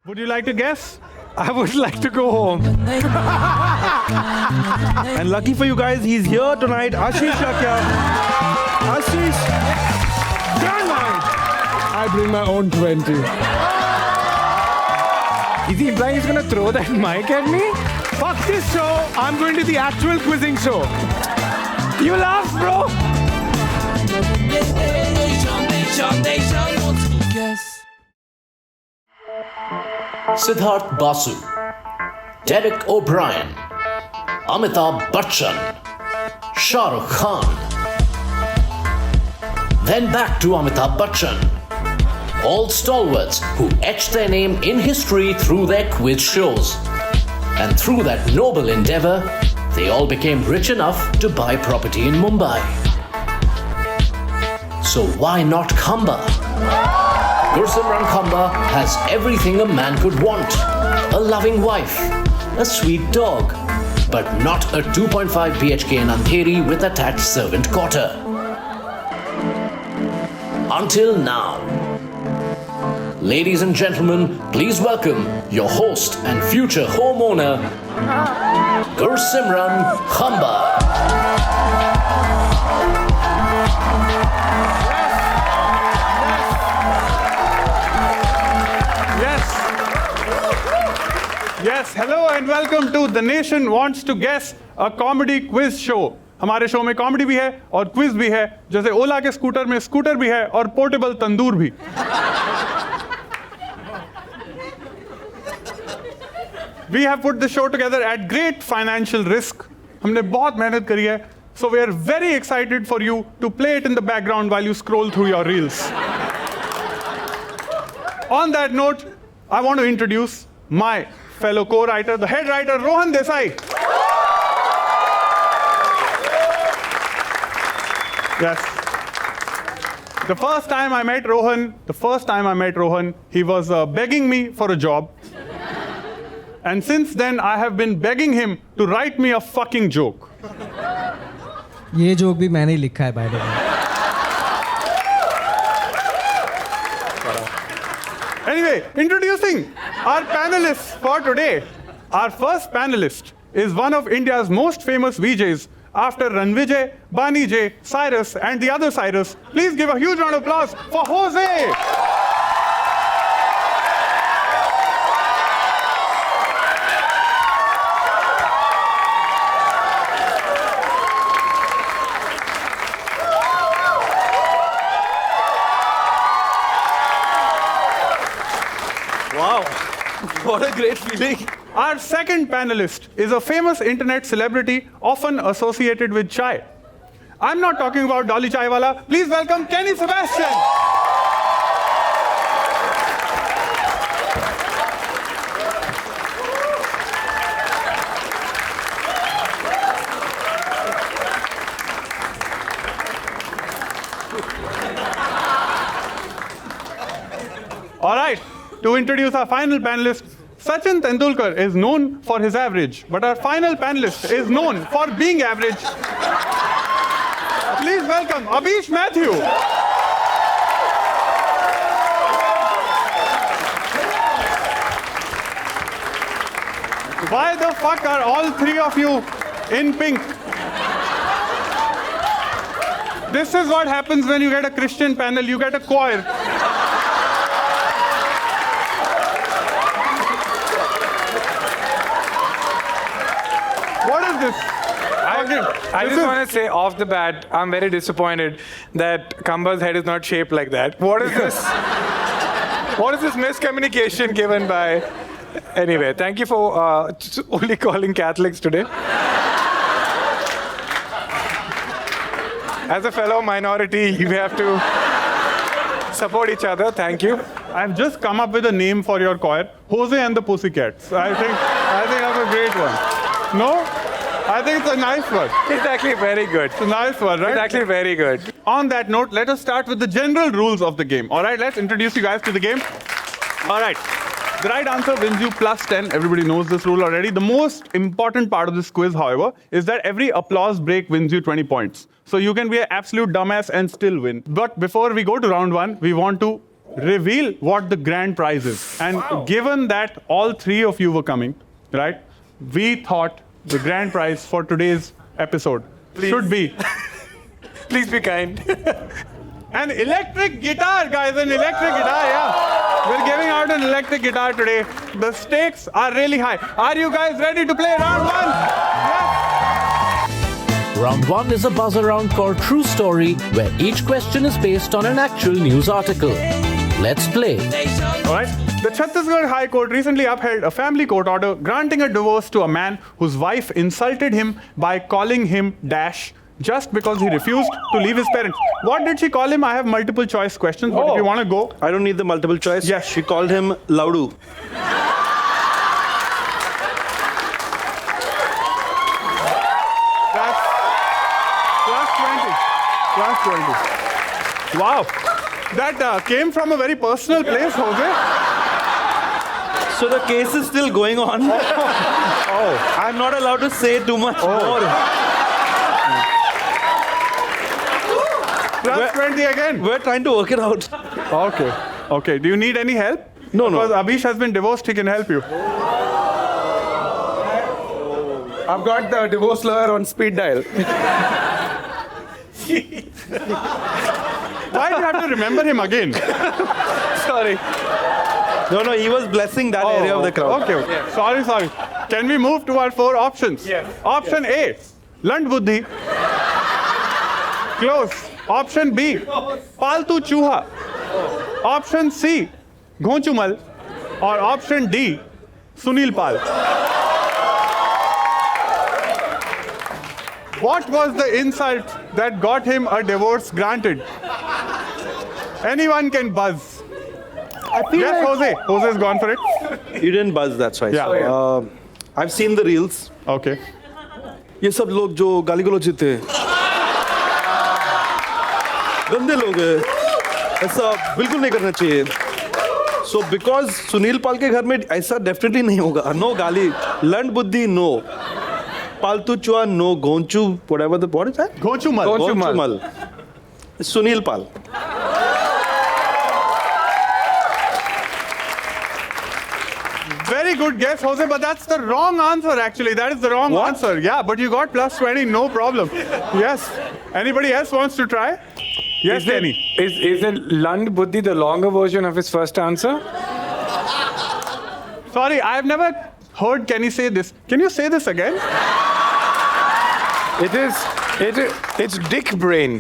Would you like to guess? I would like to go home. And lucky for you guys, he's here tonight. Ashish Shakya. Ashish. Grand line. I bring my own 20. Is he implying he's going to throw that mic at me? Fuck this show. I'm going to the actual quizzing show. You laugh, bro. Siddharth Basu, Derek O'Brien, Amitabh Bachchan, Shah Rukh Khan. Then back to Amitabh Bachchan. All stalwarts who etched their name in history through their quiz shows. And through that noble endeavor, they all became rich enough to buy property in Mumbai. So why not Khamba? Gursimran Khamba has everything a man could want. A loving wife, a sweet dog, but not a 2.5 BHK in Andheri with attached servant quarter. Until now. Ladies and gentlemen, please welcome your host and future homeowner, Gursimran Khamba. Yes, hello and welcome to The Nation Wants to Guess, a comedy quiz show. हमारे show में comedy भी है और quiz भी है, जैसे ओला के scooter में स्कूटर भी है और पोर्टेबल तंदूर भी. We have put the show together at great financial risk. हमने बहुत मेहनत करी है, so we are very excited for you to play it in the background while you scroll through your reels. On that note, I want to introduce my fellow co-writer, the head writer, Rohan Desai. Yes. The first time I met Rohan, he was begging me for a job. And since then, I have been begging him to write me a fucking joke. ये joke भी मैंने ही लिखा है, by the way. Anyway, introducing our panelists for today. Our first panelist is one of India's most famous VJs after Ranvijay, Bani J, Cyrus, and the other Cyrus. Please give a huge round of applause for Jose. Wow, what a great feeling. Our second panelist is a famous internet celebrity often associated with chai. I'm not talking about Dolly Chaiwala. Please welcome Kenny Sebastian. All right, to introduce our final panelist, Sachin Tendulkar is known for his average, but our final panelist is known for being average. Please welcome Abhish Mathew. Why the fuck are all three of you in pink? This is what happens when you get a Christian panel, you get a choir. What is this? I just want to say off the bat, I'm very disappointed that Khamba's head is not shaped like that. What is this? What is this miscommunication given by? Anyway, thank you for only calling Catholics today. As a fellow minority, you have to support each other. Thank you. I've just come up with a name for your choir, Jose and the Pussycats. I think that's a great one. No? I think it's a nice one. It's actually very good. It's a nice one, right? It's actually very good. On that note, let us start with the general rules of the game. All right, let's introduce you guys to the game. All right. The right answer wins you plus 10. Everybody knows this rule already. The most important part of this quiz, however, is that every applause break wins you 20 points. So you can be an absolute dumbass and still win. But before we go to round one, we want to reveal what the grand prize is. And given that all three of you were coming, right, we thought the grand prize for today's episode should be Please be kind. an electric guitar, guys, an electric guitar, yeah. We're giving out an electric guitar today. The stakes are really high. Are you guys ready to play round one? Yes. Round 1 is a buzz around called True Story, where each question is based on an actual news article. Let's play. All right. The Chhattisgarh High Court recently upheld a family court order granting a divorce to a man whose wife insulted him by calling him dash just because he refused to leave his parents. What did she call him? I have multiple choice questions, but if you want to go. I don't need the multiple choice. Yes. She called him Laudu. That's +20. Wow. That came from a very personal place, Jose. So the case is still going on. I'm not allowed to say too much more. +20 again. We're trying to work it out. Okay. Okay. Do you need any help? No. Because Abhish has been divorced, he can help you. I've got the divorce lawyer on speed dial. Why do you have to remember him again? Sorry. No, he was blessing that area of the crowd. Okay. Sorry. Can we move to our 4 options? Yes. Option A, Lant Buddhi. Close. Option B, Paltu Chuha. Option C, Ghonchumal. Or option D, Sunil Pal. What was the insult that got him a divorce granted? Anyone can buzz. Yes, Jose. Jose's gone for it. You didn't buzz, that's why. Yeah. I've seen the reels. Okay. ये सब लोग जो गाली गलौज थे गंदे लोग हैं ऐसा बिल्कुल नहीं करना चाहिए सो बिकॉज सुनील पाल के घर में ऐसा डेफिनेटली नहीं होगा नो गाली लंड बुद्धि नो पालतू चुआ नो गोंचू whatever the what is that Ghonchumal. Ghonchumal Sunil Pal Very good guess, Jose, but that's the wrong answer, actually. That is the wrong answer. Yeah, but you got +20, no problem. Yes. Anybody else wants to try? Yes, Danny. Is the Lund Buddhi the longer version of his first answer? Sorry, I've never heard Kenny say this. Can you say this again? It's dick brain.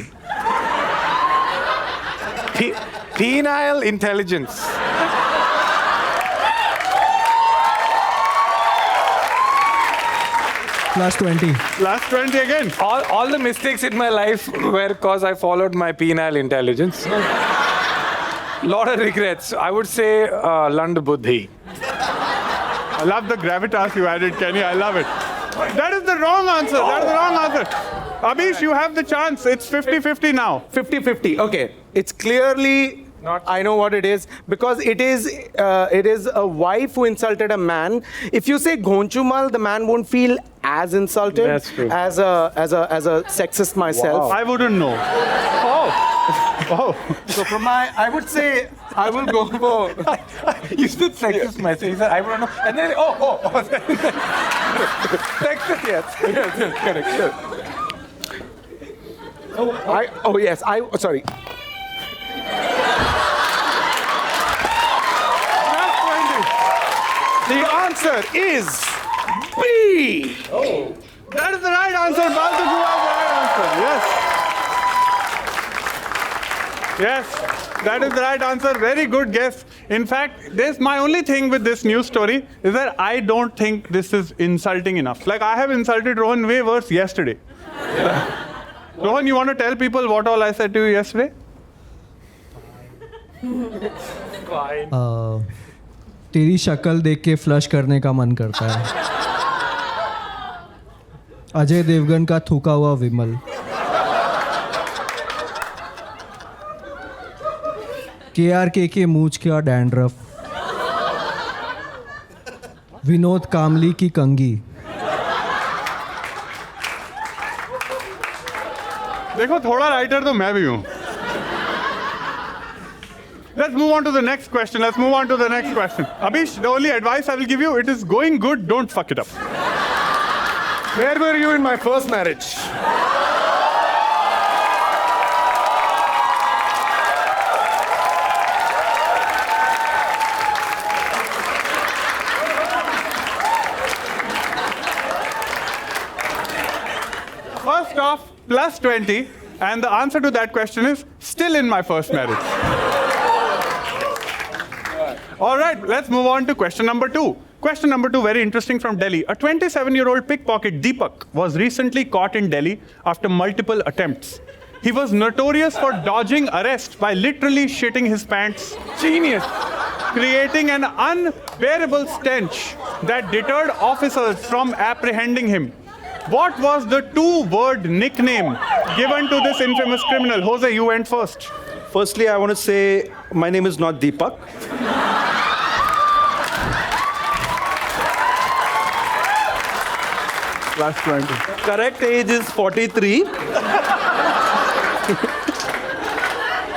Penile intelligence. +20. +20 again. All the mistakes in my life were because I followed my penile intelligence. Lot of regrets. I would say Lund Buddhi. I love the gravitas you added, Kenny. I love it. That is the wrong answer. That is the wrong answer. Abhish, you have the chance. It's 50-50 now. 50-50. Okay. It's clearly I know what it is because it is a wife who insulted a man. If you say Ghonchumal, the man won't feel as insulted. That's true. As a sexist myself. I wouldn't know. Oh. So from I would say I will go for. You said sexist message. He said, I don't know. And then, sexist, yes. Correct. Sorry. The answer is B. That is the right answer. Baltu Chua is the right answer. Yes, that is the right answer. Very good guess. In fact, there's my only thing with this news story is that I don't think this is insulting enough. Like I have insulted Rohan way worse yesterday. Rohan, you want to tell people what all I said to you yesterday? तेरी शक्ल देख के flush करने का मन करता है अजय देवगन का थूका हुआ विमल KRK के मूंछ का डैंड्रफ विनोद कामली की कंगी देखो थोड़ा राइटर तो मैं भी हूं The Let's move on to the next question. Abhish, the only advice I will give you, it is going good, don't fuck it up. Where were you in my first marriage? First off, plus 20, and the answer to that question is still in my first marriage. All right, let's move on to question number 2. Question number 2, very interesting, from Delhi. A 27-year-old pickpocket, Deepak, was recently caught in Delhi after multiple attempts. He was notorious for dodging arrest by literally shitting his pants. Genius. Creating an unbearable stench that deterred officers from apprehending him. What was the 2-word nickname given to this infamous criminal? Jose, you went first. Firstly, I want to say my name is not Deepak. Plus 20. Correct age is 43.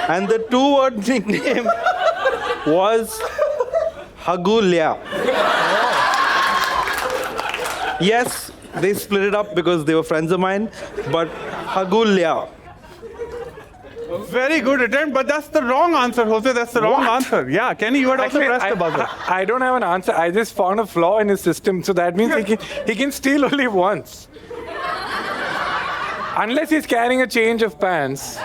And the 2-word nickname was Hagulya. Yes, they split it up because they were friends of mine, but Hagulya. Very good attempt, but that's the wrong answer, Jose. That's the wrong answer. Yeah, Kenny, you had also pressed the buzzer. I don't have an answer. I just found a flaw in his system, so that means he can steal only once. Unless he's carrying a change of pants.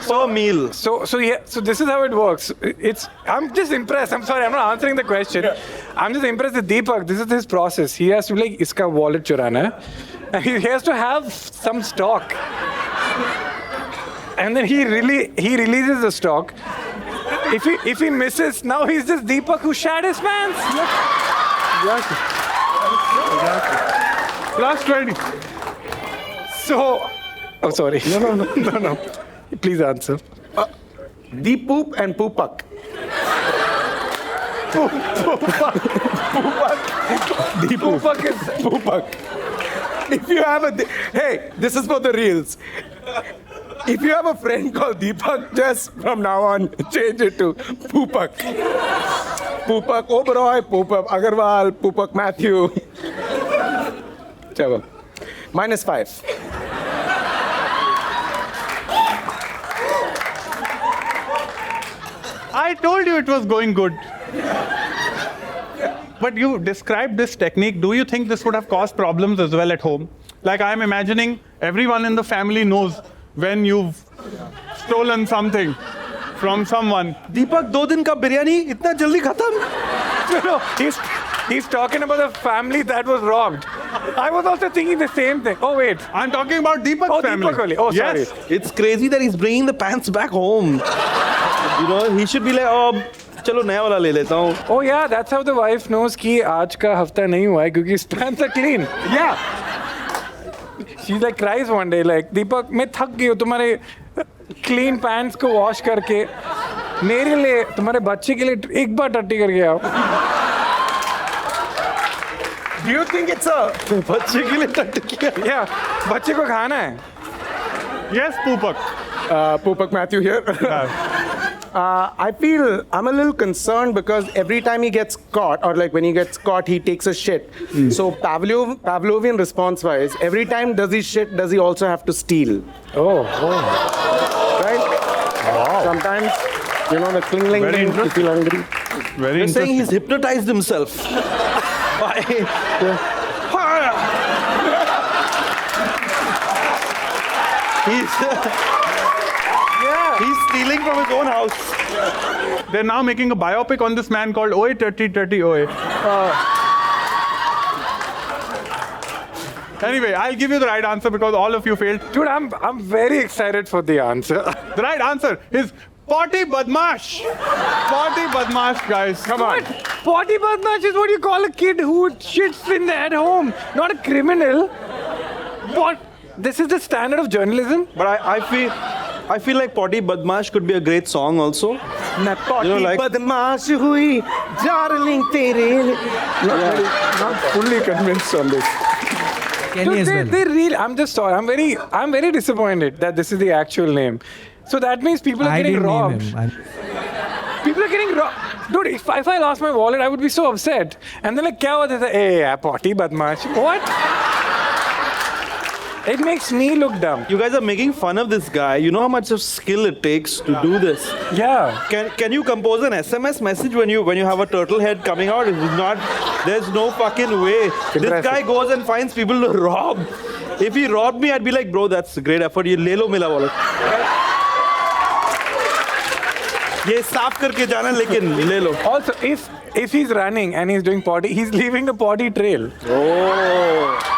Per meal. So this is how it works. I'm just impressed. I'm sorry, I'm not answering the question. I'm just impressed with Deepak. This is his process. He has to be like, iska wallet churana hai. And he has to have some stock. And then he releases the stock. If he misses, now he's just Deepak who shat his pants. Exactly. Plus 20. So, oh sorry. No. Please answer. Deepoop and Poopak. Deepak is Poopak. If you have hey, this is for the reels. If you have a friend called Deepak, just from now on, change it to Poopak. Poopak Oberoi, Poopak Agarwal, Poopak Matthew. Chalo. -5. I told you it was going good. But you described this technique. Do you think this would have caused problems as well at home? Like, I'm imagining everyone in the family knows when you've stolen something from someone. Deepak, 2 दिन का बिरयानी इतना जल्दी खत्म? No, he's talking about the family that was robbed. I was also thinking the same thing. Oh wait, I'm talking about Deepak's family. Deepak only. Oh sorry. Yes. It's crazy that he's bringing the pants back home. You know, he should be like, oh, चलो नया वाला ले लेता हूँ. Oh yeah, that's how the wife knows कि आज का हफ्ता नहीं हुआ है क्योंकि his pants are clean. Yeah. She like cries one day like, Deepak, मैं थक गई हूँ तुम्हारे clean pants को wash करके. मेरे लिए तुम्हारे बच्चे के लिए एक बार टट्टी करके आओ. Do you think it's a... बच्चे के लिए टट्टी किया. Yeah, बच्चे को खाना है. Yes, Poopak. Poopak Matthew here. I feel I'm a little concerned because every time he gets caught, or like when he gets caught, he takes a shit. So Pavlovian response-wise, every time does he shit, does he also have to steal? Oh. Right? Wow. Sometimes, you know, the cling-ling Very thing, you interesting. feel hungry. Very You're saying interesting. he's hypnotized himself. He's stealing from his own house. They're now making a biopic on this man called Oye Tati Tati Oye. Anyway, I'll give you the right answer because all of you failed. Dude, I'm very excited for the answer. The right answer is Potty Badmash. Potty Badmash, guys. Come on. Potty badmash is what you call a kid who shits at home, not a criminal. What? This is the standard of journalism? But I feel like Potty Badmash could be a great song also. मैं You know, like- बदमाश हुई, darling तेरे. Not fully convinced on this. Kenny as well. They really, I'm just sorry. I'm very disappointed that this is the actual name. So that means people are I getting didn't robbed. name him. People are getting dude, if I lost my wallet, I would be so upset. And they're like, "Kya hua?" They say, "Hey, potty badmash." What? It makes me look dumb. You guys are making fun of this guy. You know how much of skill it takes to do this. Yeah. Can you compose an SMS message when you have a turtle head coming out? It is not. There's no fucking way. This guy goes and finds people to rob. If he robbed me, I'd be like, bro, that's a great effort. ये ले लो मेरा wallet. ये साफ करके जाना लेकिन ले लो. Also, if he's running and he's doing potty, he's leaving a potty trail. Oh.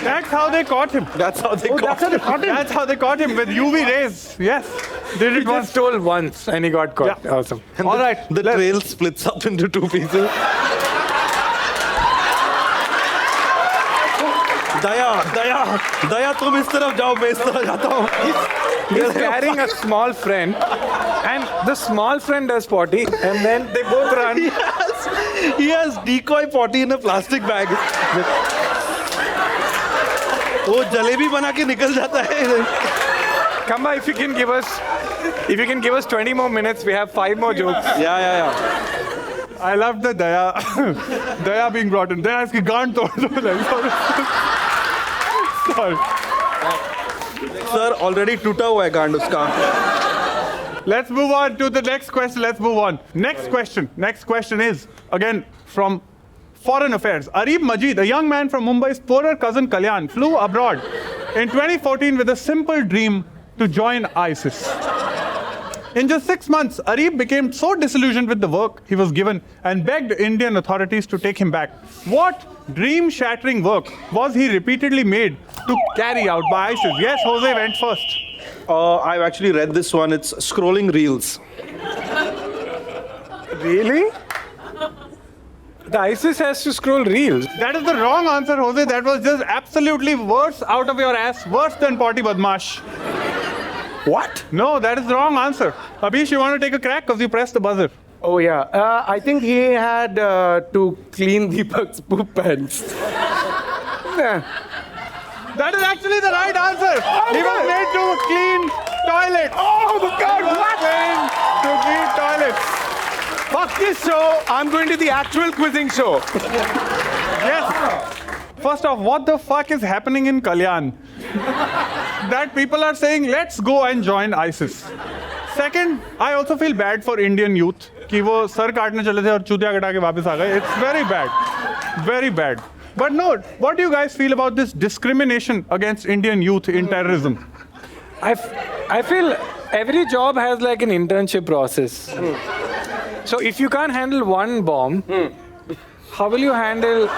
That's how they caught him. That's how they caught him. That's how they caught him with UV rays. Yes. Did He it just once. stole once and he got caught. Yeah. Awesome. All right. The trail splits up into two pieces. दया तुम इस तरफ जाओ मैं इस तरफ जाता हूँ. He's carrying a small friend, and the small friend does potty, and then they both run. He has decoy potty in a plastic bag. वो जलेबी बना के निकल जाता है. Kamba, if you can give us 20 more minutes, we have 5 more jokes. Yeah. I love the Daya, Daya being brought in. Daya iski gaand tod do. Sorry. Sir, already टूटा हुआ है गांड उसका. Let's move on to the next question. Let's move on. Next question is, again, from Foreign Affairs. Areeb Majid, a young man from Mumbai's poorer cousin Kalyan, flew abroad in 2014 with a simple dream to join ISIS. In just 6 months, Areeb became so disillusioned with the work he was given and begged Indian authorities to take him back. What dream-shattering work was he repeatedly made to carry out by ISIS? Yes, Jose went first. I've actually read this one. It's scrolling reels. Really? The ISIS has to scroll reels. That is the wrong answer, Jose. That was just absolutely worse out of your ass, worse than potty badmash. What? No, that is the wrong answer. Abhish, you want to take a crack because you pressed the buzzer. Oh yeah, I think he had to clean Deepak's poop pants. Yeah. That is actually the right answer. He was made to clean toilets. Oh my God! What? Made to clean toilets. Fuck this show! I'm going to the actual quizzing show. Yes. First off, what the fuck is happening in Kalyan? That people are saying, let's go and join ISIS. Second, I also feel bad for Indian youth कि वो sir काटने चले थे और चूतिया कटा के वापस आ गए. It's very bad. Very bad. But no, what do you guys feel about this discrimination against Indian youth in terrorism? I feel every job has like an internship process. So if you can't handle one bomb, how will you handle...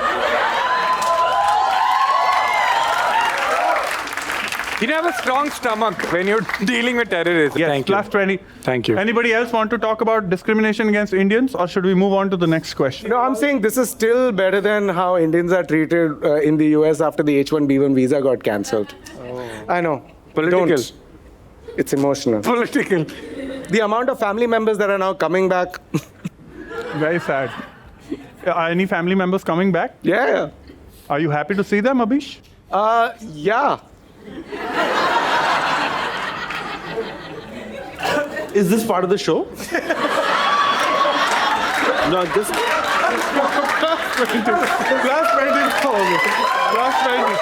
You have a strong stomach when you're dealing with terrorists. Yes, Thank you. plus 20. Thank you. Anybody else want to talk about discrimination against Indians, or should we move on to the next question? No, I'm saying this is still better than how Indians are treated in the US after the H-1B1 visa got cancelled. I know. Political. Don't. It's emotional. Political. The amount of family members that are now coming back. Very sad. Any family members coming back? Yeah. Are you happy to see them, Abhish? Yeah. Is this part of the show? No, just Plus 20.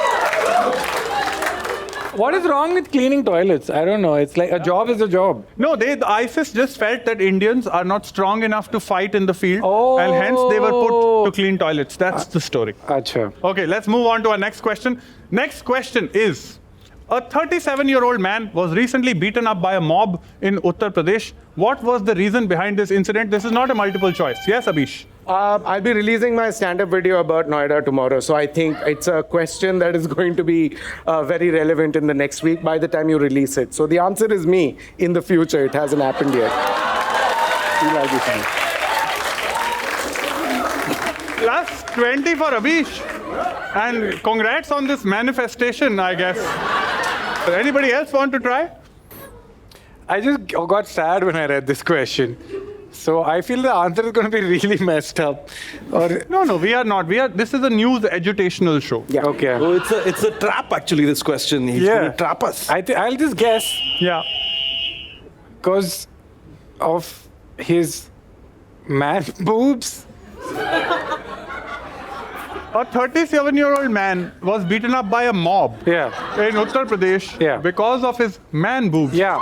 What is wrong with cleaning toilets? I don't know. It's like a job is a job. No, the ISIS just felt that Indians are not strong enough to fight in the field, Oh. and hence they were put to clean toilets. That's the story. Acha. Okay, let's move on to our next question. Next question is, a 37-year-old man was recently beaten up by a mob in Uttar Pradesh. What was the reason behind this incident? This is not a multiple choice. Yes, Abhish? I'll be releasing my stand-up video about Noida tomorrow, so I think it's a question that is going to be very relevant in the next week by the time you release it. So the answer is me in the future. It hasn't happened yet. Plus 20 for Abhish. And congrats on this manifestation, I guess. Anybody else want to try? I just got sad when I read this question. So I feel the answer is going to be really messed up. Or No, we are not. This is a news educational show. Yeah. okay. oh, it's a trap actually. This question. He's Yeah. going to trap us. I'll just guess Yeah. because of his Man boobs? A 37-year-old man was beaten up by a mob Yeah. in Uttar Pradesh Yeah. because of his man boobs, Yeah.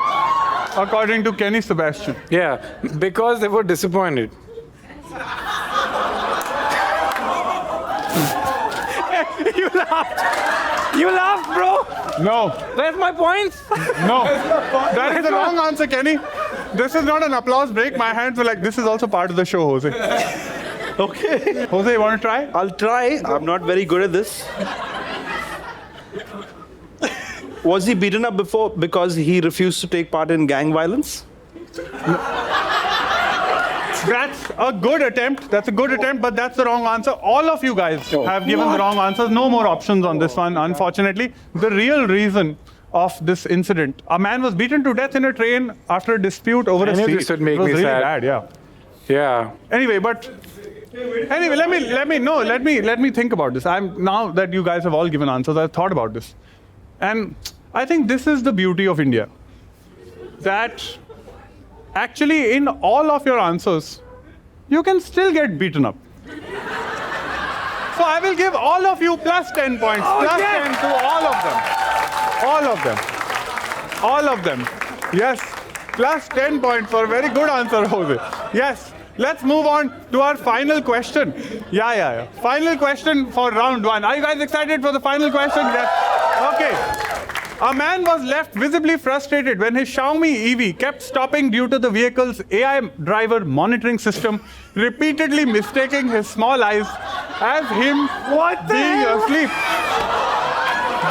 according to Kenny Sebastian. Yeah. Because they were disappointed. You laughed. You laughed, bro. No, Where's my points? no. That is the wrong answer, Kenny. This is not an applause break. My hands were like, this is also part of the show, Jose. Okay. Jose, you want to try? I'll try. I'm not very good at this. Was he beaten up before because he refused to take part in gang violence? That's a good attempt. That's a good attempt, but that's the wrong answer. All of you guys have given the wrong answers. No more options on this one, unfortunately. The real reason of this incident, a man was beaten to death in a train after a dispute over a I knew seat. this would make it was me really sad. bad, yeah. Yeah. Anyway, let me think about this. Now that you guys have all given answers, I've thought about this. And I think this is the beauty of India. That actually in all of your answers, you can still get beaten up. So I will give all of you plus 10 points, plus 10 to all of them. All of them. All of them. Yes, plus 10 points for a very good answer, Jose. Yes. Let's move on to our final question. Yeah. Final question for round one. Are you guys excited for the final question? Yes. Okay. A man was left visibly frustrated when his Xiaomi EV kept stopping due to the vehicle's AI driver monitoring system repeatedly mistaking his small eyes as him being asleep.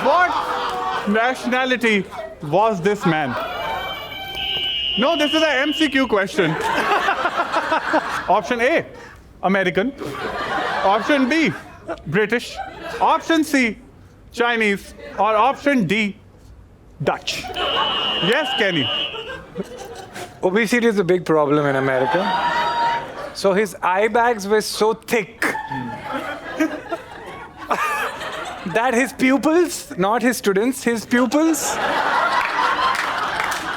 What nationality was this man? No, this is an MCQ question. Option A, American. Option B, British. Option C, Chinese. Or option D, Dutch. Yes, Kenny. Obesity is a big problem in America. So his eye bags were so thick that his pupils, not his students, his pupils,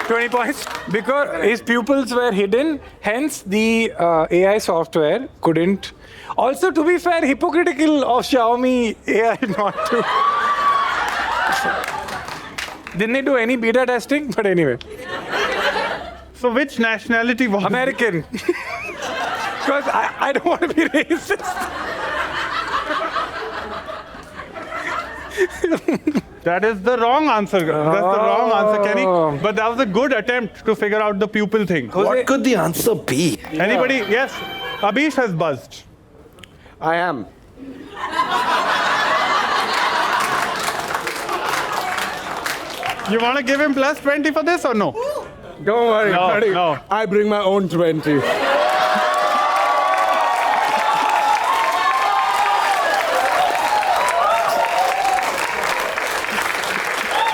20 points, because his pupils were hidden, hence the AI software couldn't. Also, to be fair, hypocritical of Xiaomi AI not to. Didn't they do any beta testing? But anyway. So which nationality was American. Because I don't want to be racist. That is the wrong answer. That's the wrong answer, Kenny. But that was a good attempt to figure out the pupil thing. What could the answer be? Anybody? Yes. Abish has buzzed. I am. You want to give him plus 20 for this or no? Don't worry. No, buddy. no. I bring my own 20.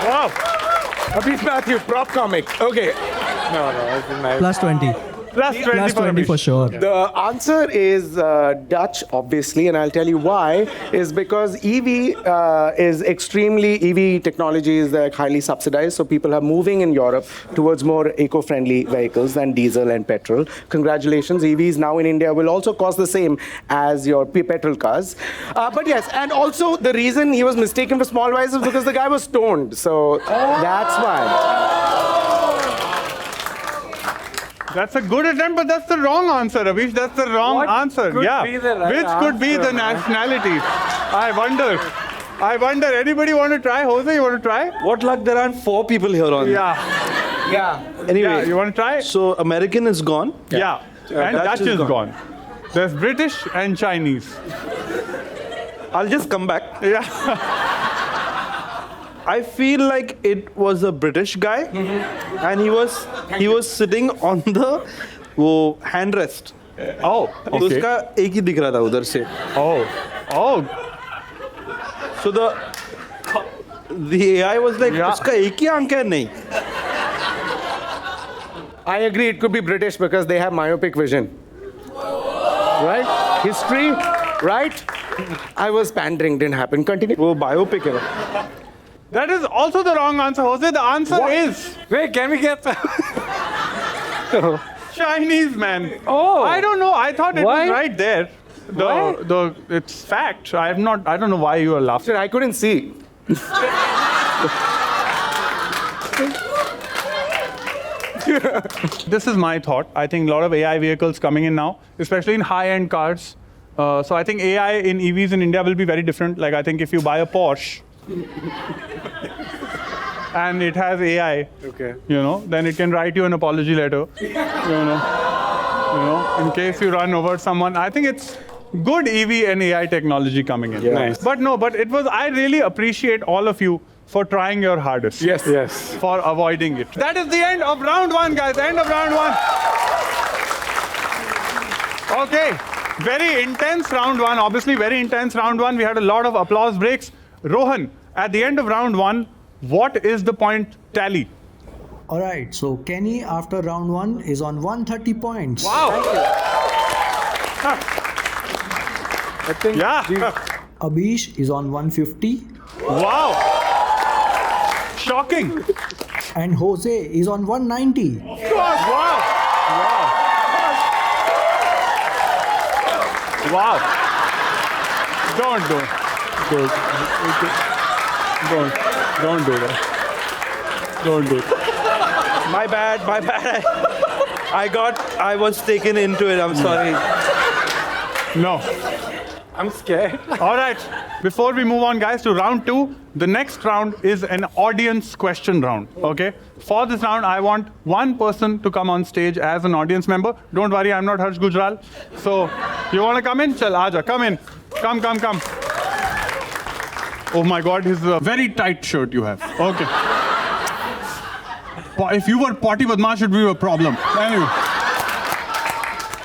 Wow. Abhi Matthew, prop comic. Okay. No, this is nice. Plus 20. Plus 20 Plus for 20 Abish. for sure. The answer is Dutch, obviously, and I'll tell you why. Is because EV is EV technology is highly subsidized, so people are moving in Europe towards more eco-friendly vehicles than diesel and petrol. Congratulations, EVs now in India will also cost the same as your petrol cars. But yes, and also the reason he was mistaken for small eyes is because the guy was stoned, so that's why. That's a good attempt, but that's the wrong answer, Abish. That's the wrong What answer. could Yeah. be the right Which could be answer, the man? nationality? I wonder. Anybody want to try? Jose, you want to try? What luck there aren't 4 people here on. Yeah. Anyway, Yeah. You want to try? so American is gone. Yeah. And Dutch is gone. There's British and Chinese. I'll just come back. Yeah. I feel like it was a British guy, and he was sitting on the वो handrest. Oh. तो उसका एक ही दिख रहा था उधर से. Oh. So the AI was like, Yeah. उसका एक ही आंख है नहीं. I agree, it could be British because they have myopic vision. Right? History, right? I was pandering, didn't happen. Continue. वो biopic है. That is also the wrong answer, Jose. The answer is Wait, can we get the Chinese, man. Oh. I don't know. I thought it Why? was right there. It's fact. I don't know why you are laughing. I couldn't see. This is my thought. I think a lot of AI vehicles coming in now, especially in high-end cars. So I think AI in EVs in India will be very different. Like I think if you buy a Porsche and it has AI, then it can write you an apology letter, in case you run over someone. I think it's good EV and AI technology coming in. Nice. But I really appreciate all of you for trying your hardest. Yes. For avoiding it. That is the end of round one, guys. End of round one. Okay. Very intense round one. Obviously, very intense round one. We had a lot of applause breaks. Rohan, at the end of round one, what is the point tally? All right, so Kenny after round 1 is on 130 points. Wow. I think. Yeah. Abish is on 150 Wow. Shocking. and Jose is on 190. Wow. Don't do that. Don't do it. My bad. I was taken into it. I'm sorry. No. I'm scared. All right. Before we move on, guys, to round 2, the next round is an audience question round. Okay? For this round, I want one person to come on stage as an audience member. Don't worry, I'm not Harsh Gujral. So, you want to come in? Chal, aaja. Come in. Come. Oh my God, his very tight shirt you have. Okay. If you were Potty Badmash, it would be a problem. Anyway.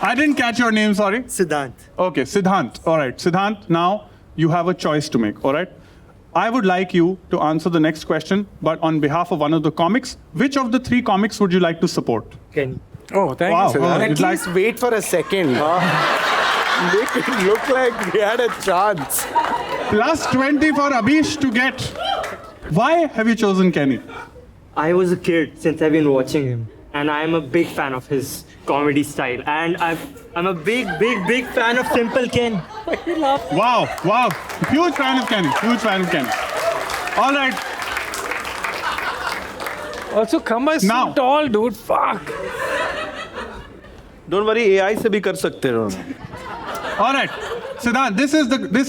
I didn't catch your name, sorry. Siddhant. Okay, Siddhant. All right, Siddhant, now you have a choice to make, all right? I would like you to answer the next question, but on behalf of one of the comics, which of the 3 comics would you like to support? Kenny. Oh, thank Wow. you, Siddharth. Oh, At you'd like- least wait for a second. Make it look like we had a chance. Plus 20 for Abish to get. Why have you chosen Kenny? I was a kid since I've been watching him, and I'm a big fan of his comedy style. And I'm a big fan of Simple Ken. Wow. Huge fan of Kenny. All right, Also, Kamba is Now. so tall, dude. Fuck. Don't worry, AI से भी कर सकते हो. all right. Siddhant, this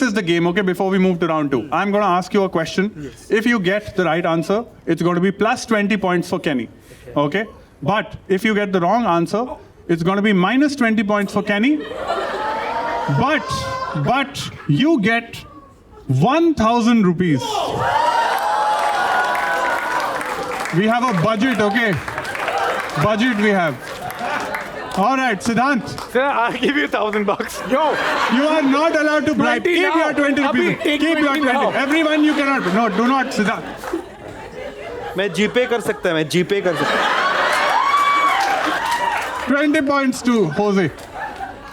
is the game, okay, before we move to round 2. I'm going to ask you a question. Yes. If you get the right answer, it's going to be plus 20 points for Kenny. Okay? But if you get the wrong answer, it's going to be minus 20 points for Kenny. But you get 1,000 rupees. We have a budget, okay? Budget we have. All right, Siddhant. Sir, I'll give you $1,000. Yo. You are not allowed to bribe. 20 Keep now. your 20 rupees. Abhi, take Keep your 20 20. now. Everyone you cannot. No, do not, Siddhant. मैं जीपे कर सकता हूँ. 20 points to Jose.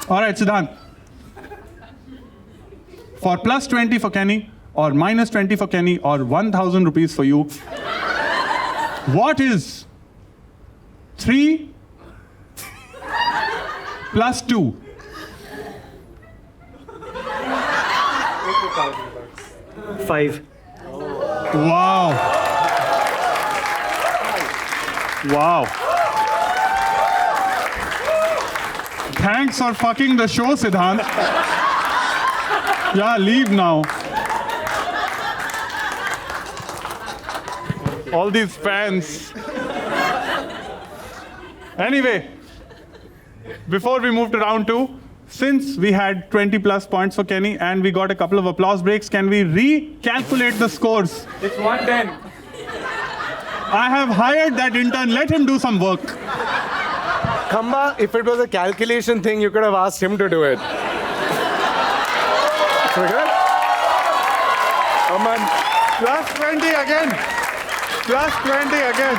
All right, Siddhant. For plus 20 for Kenny, or minus 20 for Kenny, or 1,000 rupees for you, what is 3 plus 2? $5. Wow. Thanks for fucking the show, Siddhant. Yeah, leave now. All these fans. Anyway, before we move to round 2, since we had 20 plus points for Kenny and we got a couple of applause breaks, can we recalculate the scores? It's 110. I have hired that intern. Let him do some work. Khamba, if it was a calculation thing, you could have asked him to do it. Okay? Come on. Plus 20 again. Plus 20 again.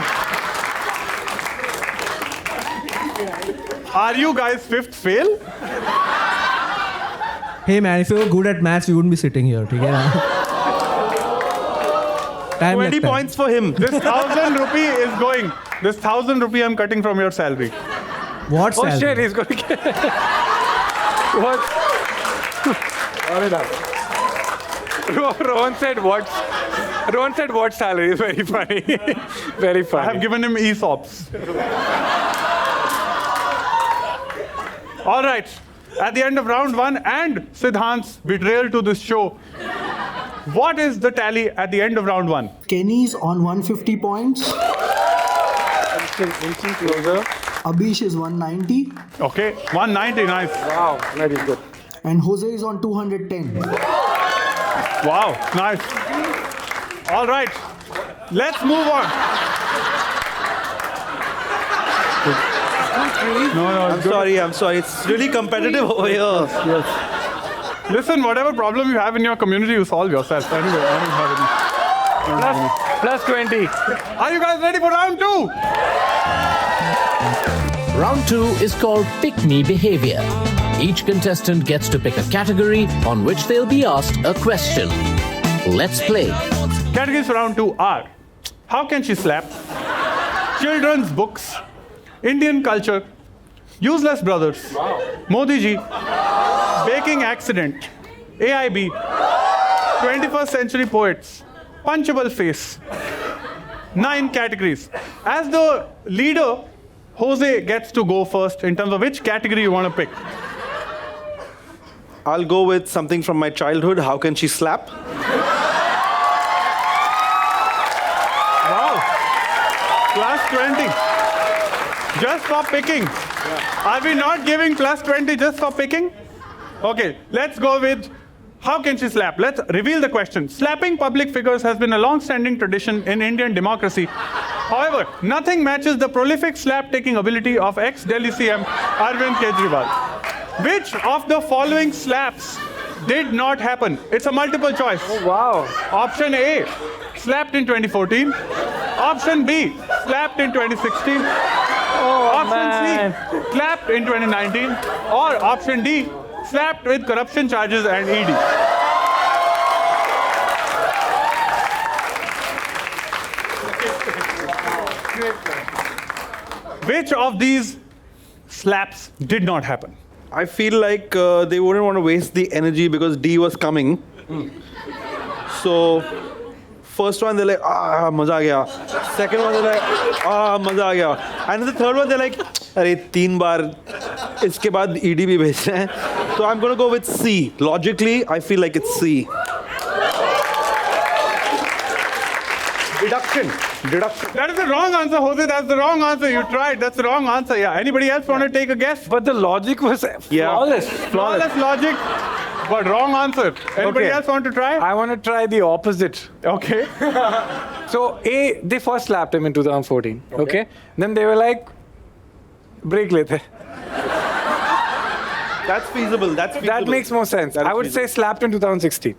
Are you guys fifth fail? Hey man, if you were good at maths, you wouldn't be sitting here. ठीक है ना? Time 20 लगता है. points for him. This 1,000 rupee is going. This 1,000 rupee I'm cutting from your salary. What Oh shit, salary? he's going to get. What? Rohan said what? Rohan said what salary is very funny. Very I funny. have given him ESOPs. All right. At the end of round 1 and Siddhant's betrayal to this show, what is the tally at the end of round 1? Kenny's on 150 points. Abish is 190 Okay, 190, nice. Wow, very good. and Jose is on 210. Wow, nice. All right, let's move on. No, I'm sorry. It's really competitive over here. listen, whatever problem you have in your community, you solve yourself. Anyway, I don't have any. Plus 20. Are you guys ready for round 2? Round 2 is called Pick Me Behavior. Each contestant gets to pick a category on which they'll be asked a question. Let's play. Categories for round 2 are: how can she slap? Children's books, Indian culture, useless brothers, Modi ji, baking accident, AIB, 21st century poets, punchable face. 9 categories. As the leader, Jose gets to go first in terms of which category you want to pick. I'll go with something from my childhood. How can she slap? Wow. Plus 20. Just for picking. Are we not giving plus 20 just for picking? Okay, let's go with how can she slap? Let's reveal the question. Slapping public figures has been a long-standing tradition in Indian democracy. However, nothing matches the prolific slap-taking ability of ex-Delhi CM Arvind Kejriwal. Which of the following slaps did not happen? It's a multiple choice. Wow. Option A, slapped in 2014. Option B, slapped in 2016. Option C, clapped in 2019. Or option D, slapped with corruption charges and ED. Which of these slaps did not happen? I feel like they wouldn't want to waste the energy because D was coming. So, first one they're like, ah, maza aa gaya. Second one they're like, ah, maza aa gaya. And the third one they're like, अरे 3 बार इसके बाद ED भी भेज रहे हैं. So I'm gonna go with C. Logically, I feel like it's C. Deduction. That is the wrong answer, Jose. That's the wrong answer. You tried. That's the wrong answer. Yeah. Anybody else want to take a guess? But the logic was flawless. Flawless logic, but wrong answer. Anybody Okay. else want to try? I want to try the opposite. Okay. So they first slapped him in 2014. Okay. Then they were like, break lete. That's feasible. That's feasible. That makes more sense. That is I would say slapped in 2016.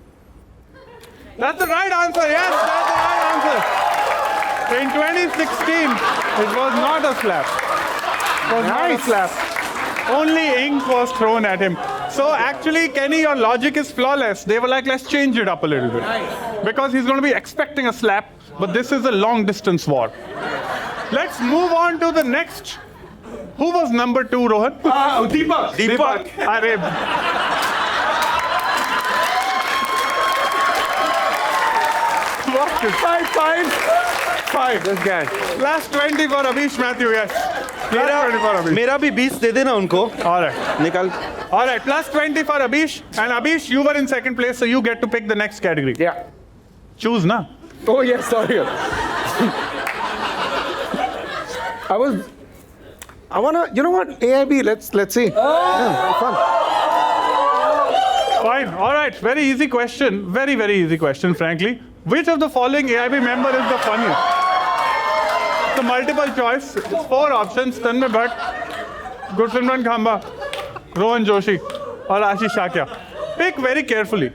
That's the right answer. Yes, that's the right answer. In 2016, it was not a slap. It was not a slap. Only ink was thrown at him. So actually, Kenny, your logic is flawless. They were like, let's change it up a little bit. Because he's going to be expecting a slap, but this is a long distance war. Let's move on to the next. Who was number 2, Rohan? Deepak. Deepak. Arey. Five. This guy. Last 20 for Abish Matthew, yes. Last 20 for Abish. मेरा भी 20 दे देना उनको. All right. निकाल. All right, plus 20 for Abish. And Abish, you were in second place, so you get to pick the next category. Yeah. Choose, na? Oh yes, sorry. I wanna, you know what? AIB. Let's see. Yeah, fun. Fine. All right. Very easy question. Very, very easy question, frankly. Which of the following AIB member is the funniest? The multiple choice. It's 4 options. Tanmay Bhatt, Gursimran Khamba, Rohan Joshi, or Ashish Shakya. Pick very carefully.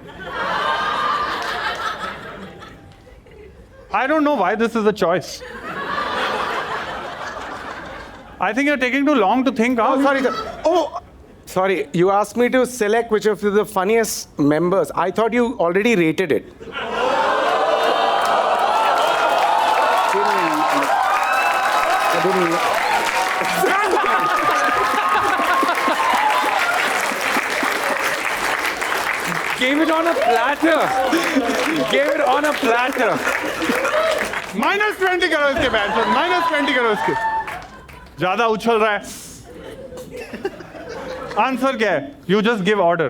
I don't know why this is a choice. I think you're taking too long to think. Oh, sorry. Sorry. You asked me to select which of the funniest members. I thought you already rated it. Gave it on a platter. Gave it on a platter. -20 करो इसके bat पर, -20 करो इसके. ज्यादा उछल रहा है. Answer क्या है? You just give order.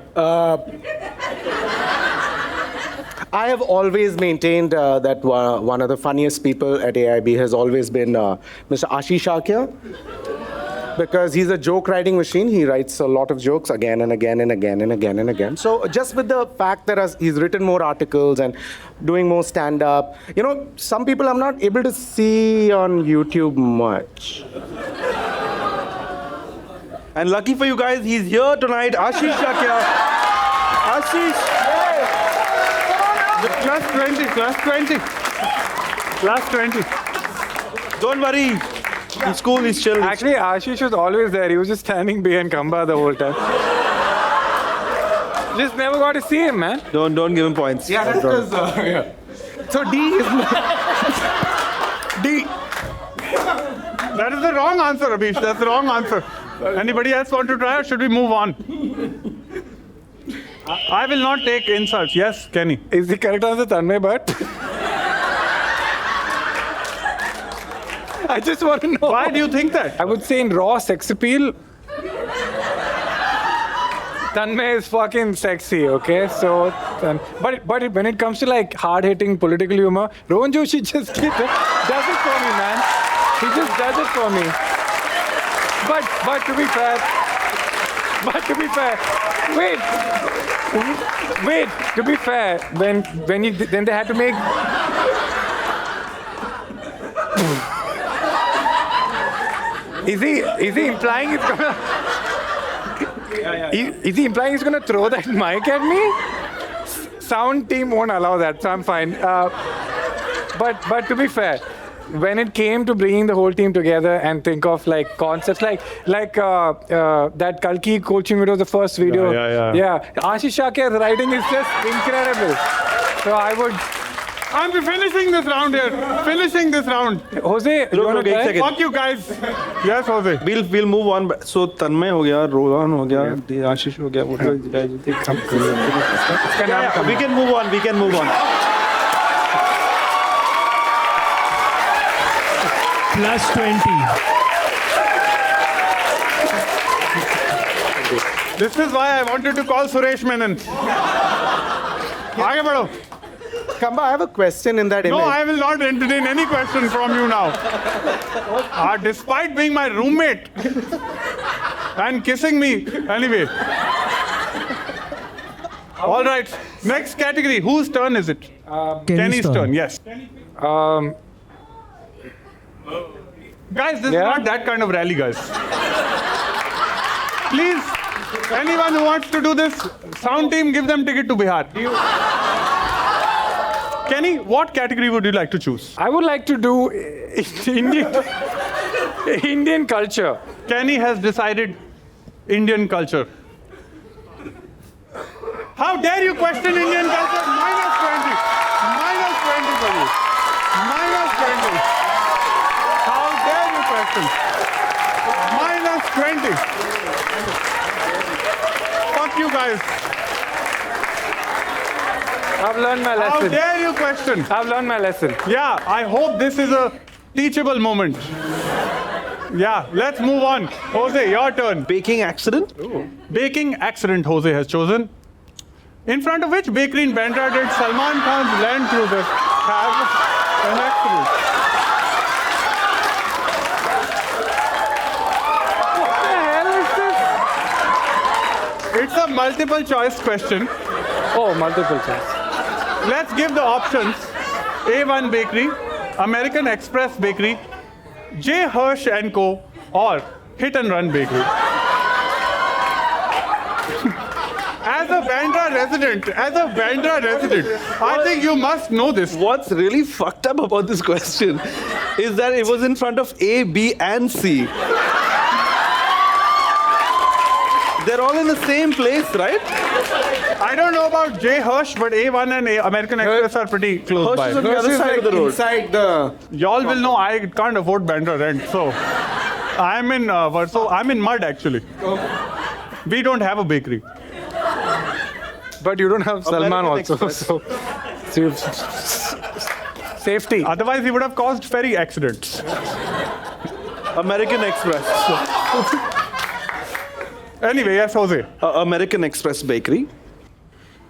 I have always maintained that one of the funniest people at AIB has always been Mr. Ashish Shakya. Because he's a joke writing machine. He writes a lot of jokes again and again and again and again and again. So just with the fact that he's written more articles and doing more stand-up, you know, some people I'm not able to see on YouTube much. And lucky for you guys, he's here tonight. Ashish Shakya. Ashish. +20, +20. +20. Don't worry. He's cool, he's chill. Actually, Ashish was always there. He was just standing behind Kamba the whole time. Just never got to see him, man. Don't give him points. Yeah, that's because, So D is... D. That is the wrong answer, Abhish. That's the wrong answer. Anybody else want to try or should we move on? I will not take insults. Yes, Kenny. Is the correct answer Tanmay Bhatt? I just want to know. Why do you think that? I would say in raw sex appeal, Tanmay is fucking sexy, okay? So, but when it comes to like hard-hitting political humor, Rohan Joshi just does it for me, man. He just does it for me. But to be fair, wait. To be fair, then they had to make. Is he implying it's gonna? Is he implying he's gonna throw that mic at me? Sound team won't allow that, so I'm fine. But to be fair, when it came to bringing the whole team together and think of like concepts like that Kalki coaching video, the first video. Yeah. Ashish Shakya's writing is just incredible. So I'm finishing this round here. Finishing this round. Jose, you want to एक try? second. Fuck you guys. Yes, Jose. We'll move on. So Tanmay हो गया, Rohan हो गया, Ashish हो गया. What do you guys think? Yeah, we can move on. We can move on. +20. This is why I wanted to call Suresh Menon. आगे बढ़ो. Kamba, I have a question in that image. No, I will not entertain any question from you now. Despite being my roommate and kissing me. Anyway. All right. Next category. Whose turn is it? Kenny's turn. Yes. Guys, this is not that kind of rally, guys. Please, anyone who wants to do this, sound team, give them ticket to Bihar. Kenny, what category would you like to choose? I would like to do Indian culture. Kenny has decided Indian culture. How dare you question Indian culture? -20. -20 for you. -20. How dare you question? -20. Fuck you guys. I've learned my How lesson. dare you question? I've learned my lesson. Yeah, I hope this is a teachable moment. Yeah, let's move on. Jose, your turn. Baking accident? Baking accident Jose has chosen. In front of which bakery in Bandra did Salman Khan's Land Cruiser have an accident? What the hell is this? It's a multiple choice question. Oh, multiple choice. Let's give the options. A1 Bakery, American Express Bakery, J. Hirsch & Co. or Hit and Run Bakery. As a Bandra resident, I think you must know this. What's really fucked up about this question is that it was in front of A, B, and C. They're all in the same place, right? I don't know about J. Hirsch, but A1 and American Express are pretty close Hirsch by. is on the other side of the road. Inside the... Y'all will know I can't afford Bandra rent, so I'm in I'm in mud actually. We don't have a bakery. But you don't have Salman American also. Express. So safety. Otherwise, he would have caused ferry accidents. American Express. Anyway, yes, Jose. American Express Bakery.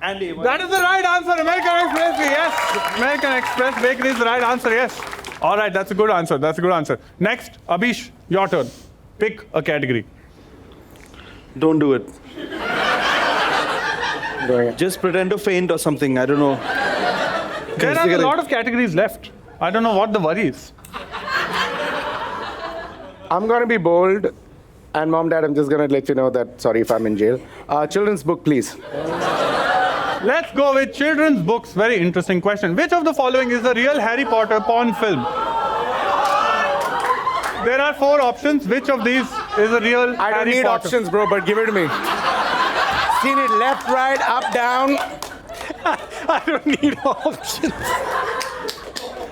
And That is the right answer. American Express, yes. American Express Bakery is the right answer, yes. All right, that's a good answer. That's a good answer. Next, Abhish, your turn. Pick a category. Don't do it. Just pretend to faint or something. I don't know. There are a lot of categories left. I don't know what the worry is. I'm going to be bold. And mom, dad, I'm just going to let you know that, sorry if I'm in jail. Children's book, please. Let's go with children's books. Very interesting question. Which of the following is a real Harry Potter porn film? There are 4 options. Which of these is a real I don't Harry need Potter? options, bro, but give it to me. Seen it left, right, up, down. I don't need options.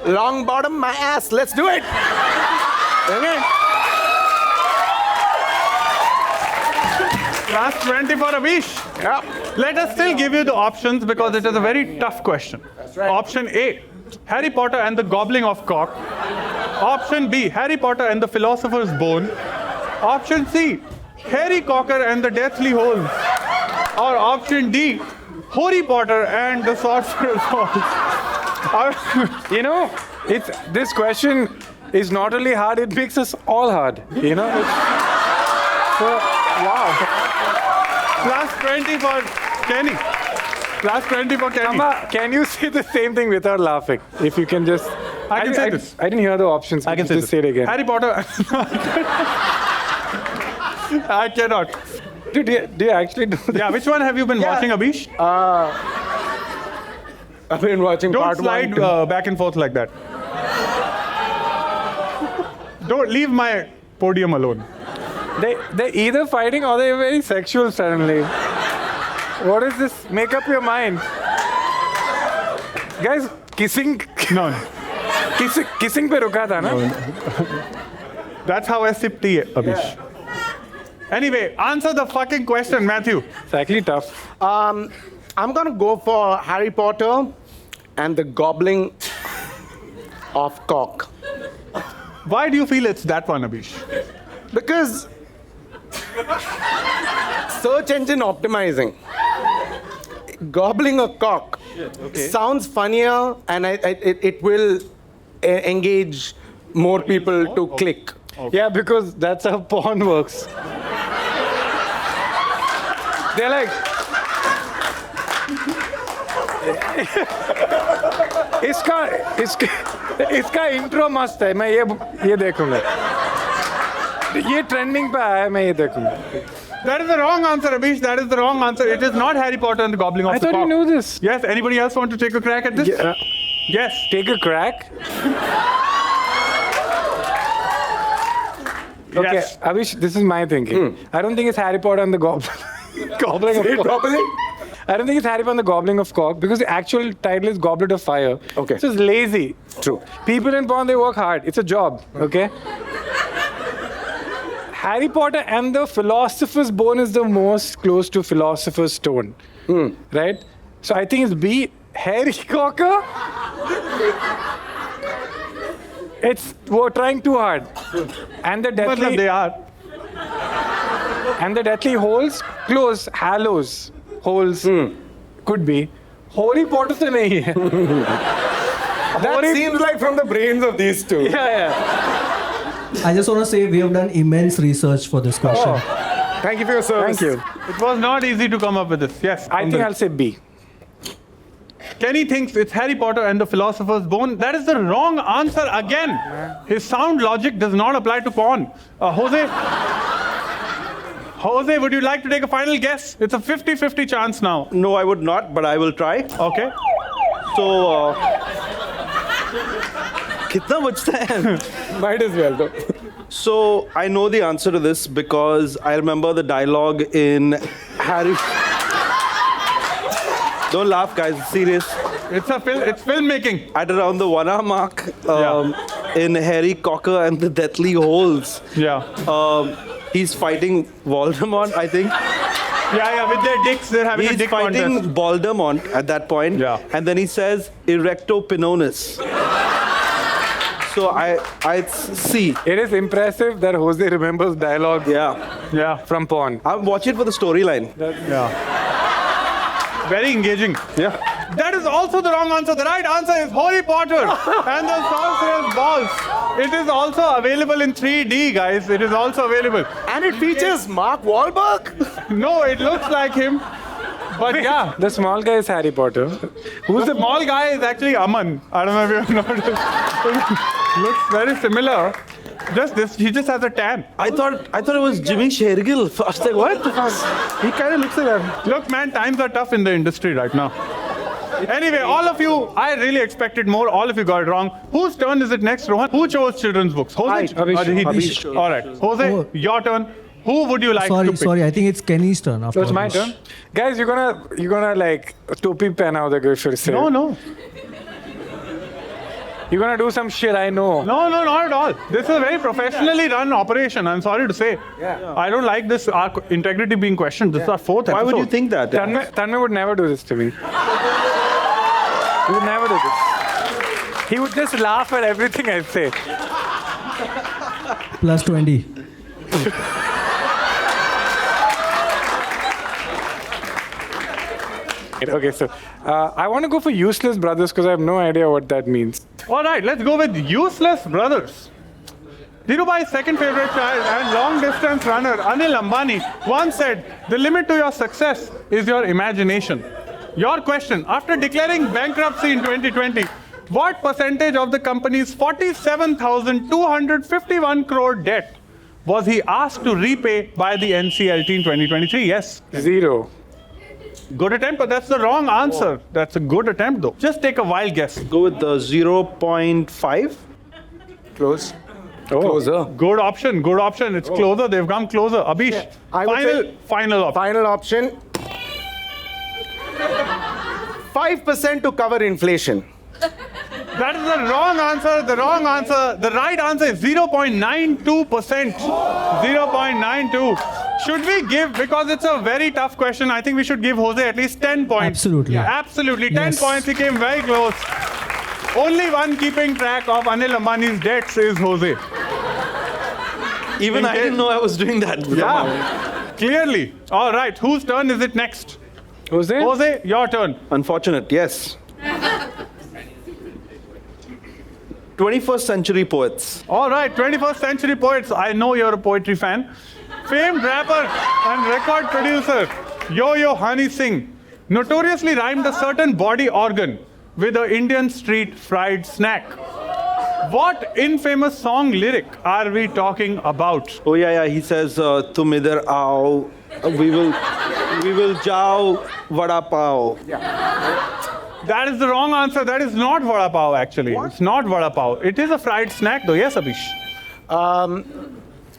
Long bottom, my ass. Let's do it. Okay. Last 20 for Abhish. Yeah. Let us still give you the options because it is a very tough question. right. Option A, Harry Potter and the Gobbling of Cock. Option B, Harry Potter and the Philosopher's Bone. Option C, Harry Cocker and the Deathly Hallows. Or option D, Harry Potter and the Sorcerer's Halls. You know, this question is not only hard, it makes us all hard. You know? Wow. Plus 20 for Kenny. Plus 20 for Kenny. Amma, can you say the same thing without laughing? If you can just... I can say this. I didn't hear the options. I can say just this. say it again. Harry Potter. I cannot. Do you actually do that? Yeah, which one have you been watching, Abhish? I've been watching Don't part slide 1. back and forth like that. Don't leave my podium alone. They're either fighting or they're very sexual suddenly. What is this? Make up your mind. Guys, kissing No. kissing पे रुका था ना? That's how I sip tea, Abhish. Anyway, answer the fucking question, Matthew. It's actually tough. I'm going to go for Harry Potter and the Gobbling of Cock. Why do you feel it's that one, Abhish? Because search engine optimizing. Gobbling a cock sounds funnier and it will engage more people to click. Yeah, because that's how porn works. They're like, इसका intro मस्त है मैं ये देखूंगा ये trending पे आया है मैं ये देखूंगा That is the wrong answer, Abhish. That is the wrong answer. It is not Harry Potter and the Gobbling of I the thought Cock. you knew this. Yes, anybody else want to take a crack at this? Yes. Take a crack. Okay, Yes. Abhish, this is my thinking. I don't think it's Harry Potter and the Gobbling of Cock. I don't think it's Harry Potter and the Gobbling of Cock because the actual title is Goblet of Fire. Okay. So it's lazy. True. People in porn, they work hard. It's a job, okay? Harry Potter and the Philosopher's Bone is the most close to Philosopher's Stone, right? So I think it's B, Harry Cocker. We're trying too hard. And the Matlab Deathly... they are. And the Deathly Hallows, close, Hallows, Holes, could be. Harry Potter se nahi hai. That seems like from the brains of these two. Yeah. I just want to say we have done immense research for this question. Thank you for your service. Thank you. It was not easy to come up with this. Yes. I think I'll say B. Kenny thinks it's Harry Potter and the Philosopher's Bone. That is the wrong answer again. His sound logic does not apply to porn. Jose, would you like to take a final guess? It's a 50-50 chance now. No, I would not, but I will try. Okay. So, कितना बचता है? Might as well, though. So, I know the answer to this because I remember the dialogue in Harry. Don't laugh, guys. It's serious. It's filmmaking. At around the 1 hour mark, in Harry Cocker and the Deathly Hallows, Yeah. he's fighting Voldemort, I think. Yeah, with their dicks, they're having a He's dick fighting contest. Voldemort at that point. Yeah. And then he says Erecto Pinonis. So I see. It is impressive that Jose remembers dialogue Yeah. from porn. I'll watch it for the storyline. Very engaging. Yeah. That is also the wrong answer. The right answer is Harry Potter and the Sorcerer's Balls. It is also available in 3D, guys. It is also available. And it features Mark Wahlberg. No, it looks like him. But yeah, The small guy is Harry Potter. who's the small guy is actually Aman. I don't know if you have noticed. Looks very similar. Just this, he just has a tan. I thought it was Jimmy Shergill. I was like, what? He kind of looks like that. Look, man, times are tough in the industry right now. Anyway, all of you, I really expected more. All of you got it wrong. Whose turn is it next, Rohan? Who chose children's books? Jose? Abish. Or did he- Abish. All right. Jose, Oh. your turn. Who would you like to pick? Sorry. I think it's Kenny's turn. After So it's my this. turn. Guys, you're gonna like topi pehna ho the फिर से. No. You're gonna do some shit. I know. No, not at all. This is a very professionally run operation. I'm sorry to say. I don't like this our integrity being questioned. This is our fourth Why episode. would you think that? Tanmay would never do this to me. He would never do this. He would just laugh at everything I say. Plus 20. Okay, so I want to go for useless brothers because I have no idea what that means. All right, let's go with useless brothers. Dhirubhai's second favorite child and long-distance runner, Anil Ambani, once said, "The limit to your success is your imagination." Your question, after declaring bankruptcy in 2020, what percentage of the company's 47,251 crore debt was he asked to repay by the NCLT in 2023? Yes. 0. Good attempt, but that's the wrong answer. That's a good attempt, though. Just take a wild guess. Go with the 0.5. Close. Oh. Closer. Good option, good option. It's closer. They've come closer. Abhish, I would say- final option. Final option. 5% to cover inflation. That is the wrong answer. The wrong answer. The right answer is 0.92%. 0.92. Should we give, because it's a very tough question, I think we should give Jose at least 10 points. Absolutely. Absolutely. 10 Yes. points. He came very close. Only one keeping track of Anil Ambani's debts is Jose. Even I didn't know I was doing that. Yeah. Clearly. All right. Whose turn is it next? Who's there? Jose, your turn. Unfortunate, yes. 21st century poets. All right, 21st century poets. I know you're a poetry fan. Famed rapper and record producer Yo-Yo Hani Singh notoriously rhymed a certain body organ with an Indian street fried snack. What infamous song lyric are we talking about? Oh yeah, he says, "Tum idhar aao, we will jao vada pav." That is the wrong answer. That is not vada pav, actually. It's not vada pav. It is a fried snack, though. Yes, Abhish.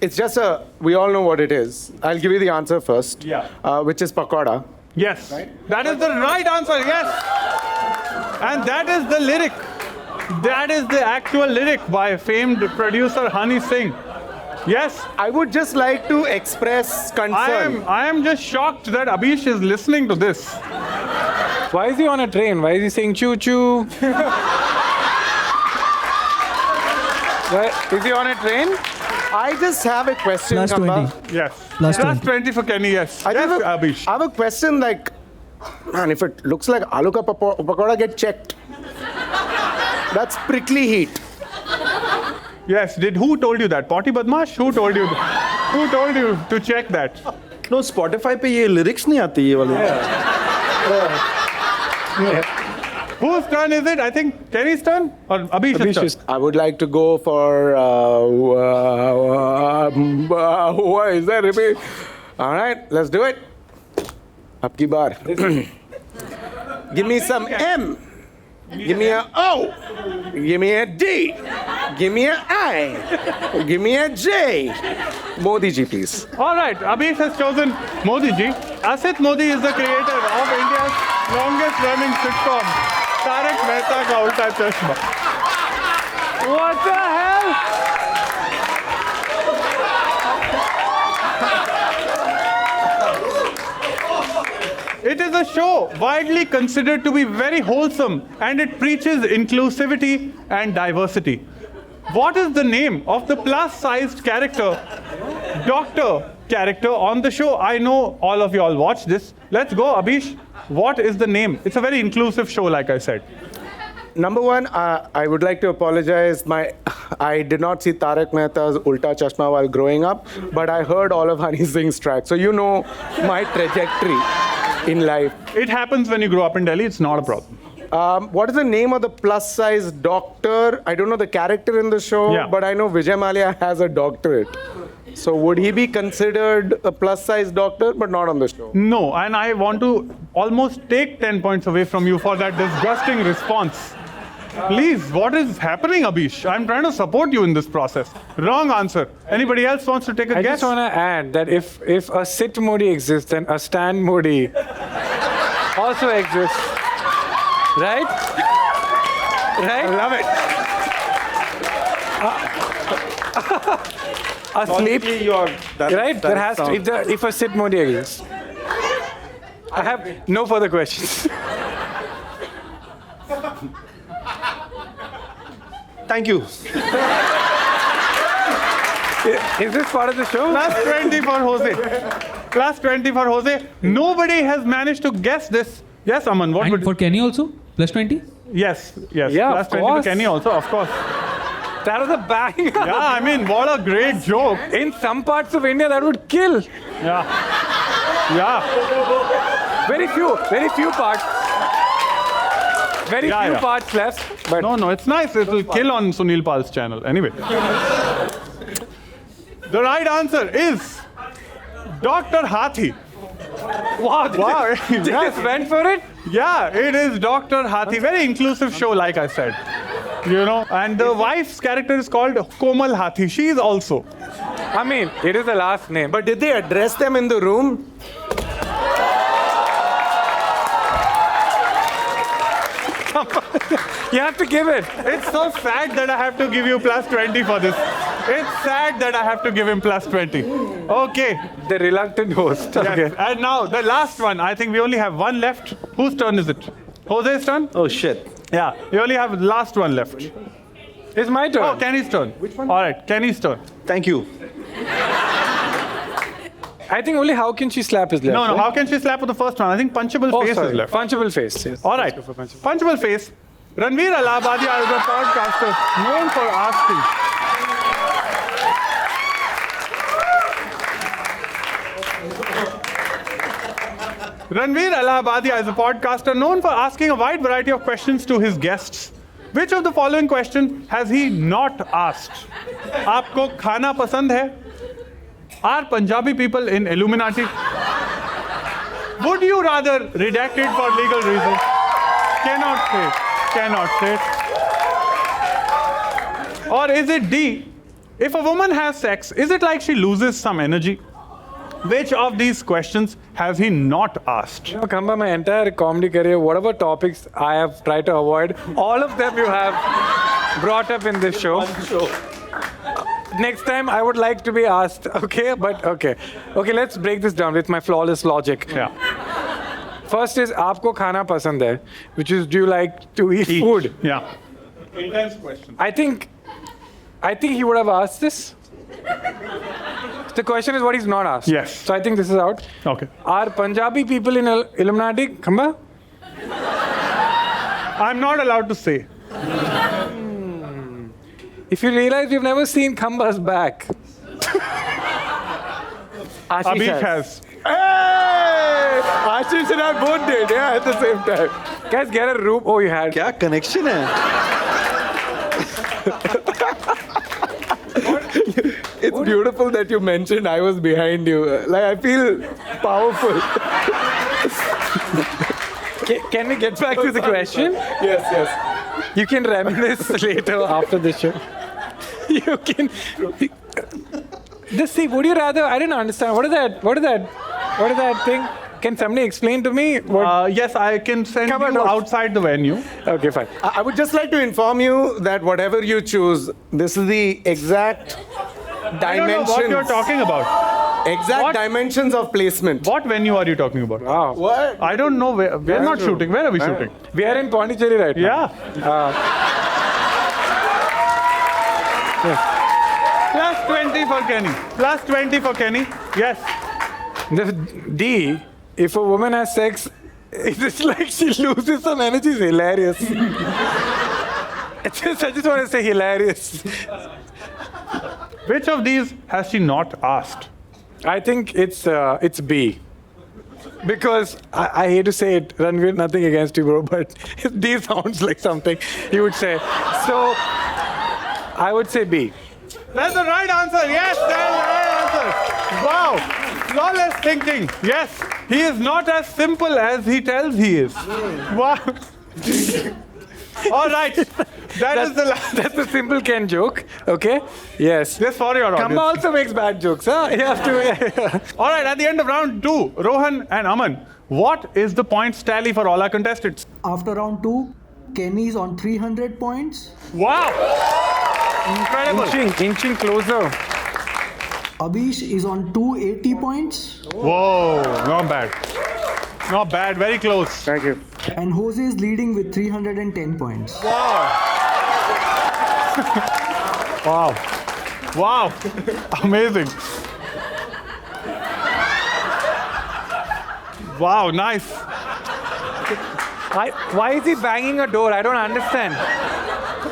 It's just we all know what it is. I'll give you the answer first. Yeah. Which is pakoda. Yes. That is the right answer, yes. And that is the lyric. That is the actual lyric by famed producer Hani Singh. Yes. I would just like to express concern. I am just shocked that Abhish is listening to this. Why is he on a train? Why is he saying choo choo? Is he on a train? I just have a question, Plus Kamba. 20. Yes. Plus 20. 20 for Kenny, yes. I Yes, have Abhish. I have a question like, man, if it looks like aloo ka pakoda, get checked. That's prickly heat. Yes. Who told you that? Potty Badmash? Who told you? Who told you to check that? No, Spotify पे ये lyrics नहीं आती ये वाले. Whose turn is it? I think Kenny's turn or Abhish's turn? I would like to go for. What is that? All right, let's do it. Apki bar. Give me some M. Give me a O. Give me a D. Give me a I. Give me a J. Modi ji, please. All right, Abhish has chosen Modi ji. Asit Modi is the creator of India's longest running sitcom, Tarak Mehta Ka Ulta Chashma. What the hell? It is a show widely considered to be very wholesome and it preaches inclusivity and diversity. What is the name of the plus-sized character, doctor character on the show? I know all of you all watch this. Let's go, Abhish. What is the name? It's a very inclusive show, like I said. Number one, I would like to apologize. I did not see Tarak Mehta's Ulta Chashma while growing up, but I heard all of Honey Singh's tracks. So you know my trajectory in life. It happens when you grow up in Delhi. It's not a problem. What is the name of the plus-size doctor? I don't know the character in the show, Yeah. but I know Vijay Mallya has a doctorate. So would he be considered a plus-size doctor, but not on the show? No, and I want to almost take 10 points away from you for that disgusting response. Please, what is happening, Abhish? I'm trying to support you in this process. Wrong answer. Anybody else wants to take a I guess? just want to add that if a sit Modi exists, then a stand Modi also exists. Right? Right? I love it. Asleep. Right? There has to, sound. if a sit Modi exists. I have no further questions. Thank you. Is this part of the show? Plus 20 for Jose. Plus 20 for Jose. Nobody has managed to guess this. Yes, Aman, what And would for Kenny also? Plus 20? Yes. Yeah, Plus of 20 for course. Kenny also, of course. That was a bang. Yeah, I mean, what a great joke. In some parts of India, that would kill. Yeah. Yeah. Very few parts. Very Yeah, few yeah. parts left. But No, it's nice. It will kill on Sunil Pal's channel. Anyway. The right answer is Dr. Hathi. wow, Wow. they just went for it. Yeah, it is Dr. Hathi. Very inclusive show, like I said. You know, and the wife's character is called Komal Hathi. She is also. I mean, it is the last name. But did they address them in the room? You have to give it. It's so sad that I have to give you plus 20 for this. It's sad that I have to give him plus 20. Okay. The reluctant host. Yes. Okay. And now the last one. I think we only have one left. Whose turn is it? Jose's turn? Oh shit. Yeah. We only have the last one left. It's my turn. Oh, Kenny's turn. Which one? All right, Kenny's turn. Thank you. I think only how can she slap is left. No, right? how can she slap with the first one? I think punchable Oh, face sorry. is left. Punchable face. Yes. All right. Let's go for punchable. Punchable face. Ranveer Allahabadia is a podcaster known for asking. Ranveer Allahabadia is a podcaster known for asking a wide variety of questions to his guests. Which of the following question has he not asked? आपको खाना पसंद है? Are Punjabi people in Illuminati? Would you rather redact it for legal reasons? Cannot say. Cannot say. Or is it D? If a woman has sex, is it like she loses some energy? Which of these questions has he not asked? You know, Khamba, my entire comedy career, whatever topics I have tried to avoid, all of them you have brought up in this show. Next time I would like to be asked, okay? But okay. Okay, let's break this down with my flawless logic. Yeah. First is, aapko khana pasand hai, which is, do you like to eat food? Yeah. Intense question. I think he would have asked this. The question is what he's not asked. Yes. So I think this is out. Okay. Are Punjabi people in Illuminati? Khamba? I'm not allowed to say. If you realize we've never seen Khamba's back. Abhish has. Hey! Ashish and I both did, yeah, at the same time. Guys, get a room. Oh, you had. क्या connection है? It's beautiful that you mentioned I was behind you. Like, I feel powerful. Can we get back to the question? Yes, yes. You can reminisce later after the show. You can. Just see, would you rather? I didn't understand. What is that thing? Can somebody explain to me? What? Yes, I can send Come on, you no. outside the venue. Okay, fine. I would just like to inform you that whatever you choose, this is the exact I don't know what dimensions. you're talking about. Exact What? dimensions of placement. What venue are you talking about? Wow. What? I don't know where. We're not shooting. Where are we shooting? We are in Pondicherry right now. Yeah. Plus 20 for Kenny. Plus 20 for Kenny. Yes. The D, if a woman has sex, it's like she loses some energy. It's hilarious. I just want to say hilarious. Which of these has she not asked? I think it's B. Because I hate to say it, Ranveer, nothing against you, bro, but D sounds like something you would say. So I would say B. That's the right answer. Yes, that's the right answer. Wow. Flawless thinking. Yes. He is not as simple as he tells he is. Wow. All right. That's the last. That's a simple Ken joke, okay? Yes. Just for your audience. Kamba also makes bad jokes, huh? You have to. All right. At the end of round 2, Rohan and Aman, what is the points tally for all our contestants? After round 2, Kenny is on 300 points. Wow. Incredible. Inching closer. Abish is on 280 points. Whoa. Not bad. Not bad. Very close. Thank you. And Jose is leading with 310 points. Wow. Wow. Amazing. Wow, nice. Why is he banging a door? I don't understand.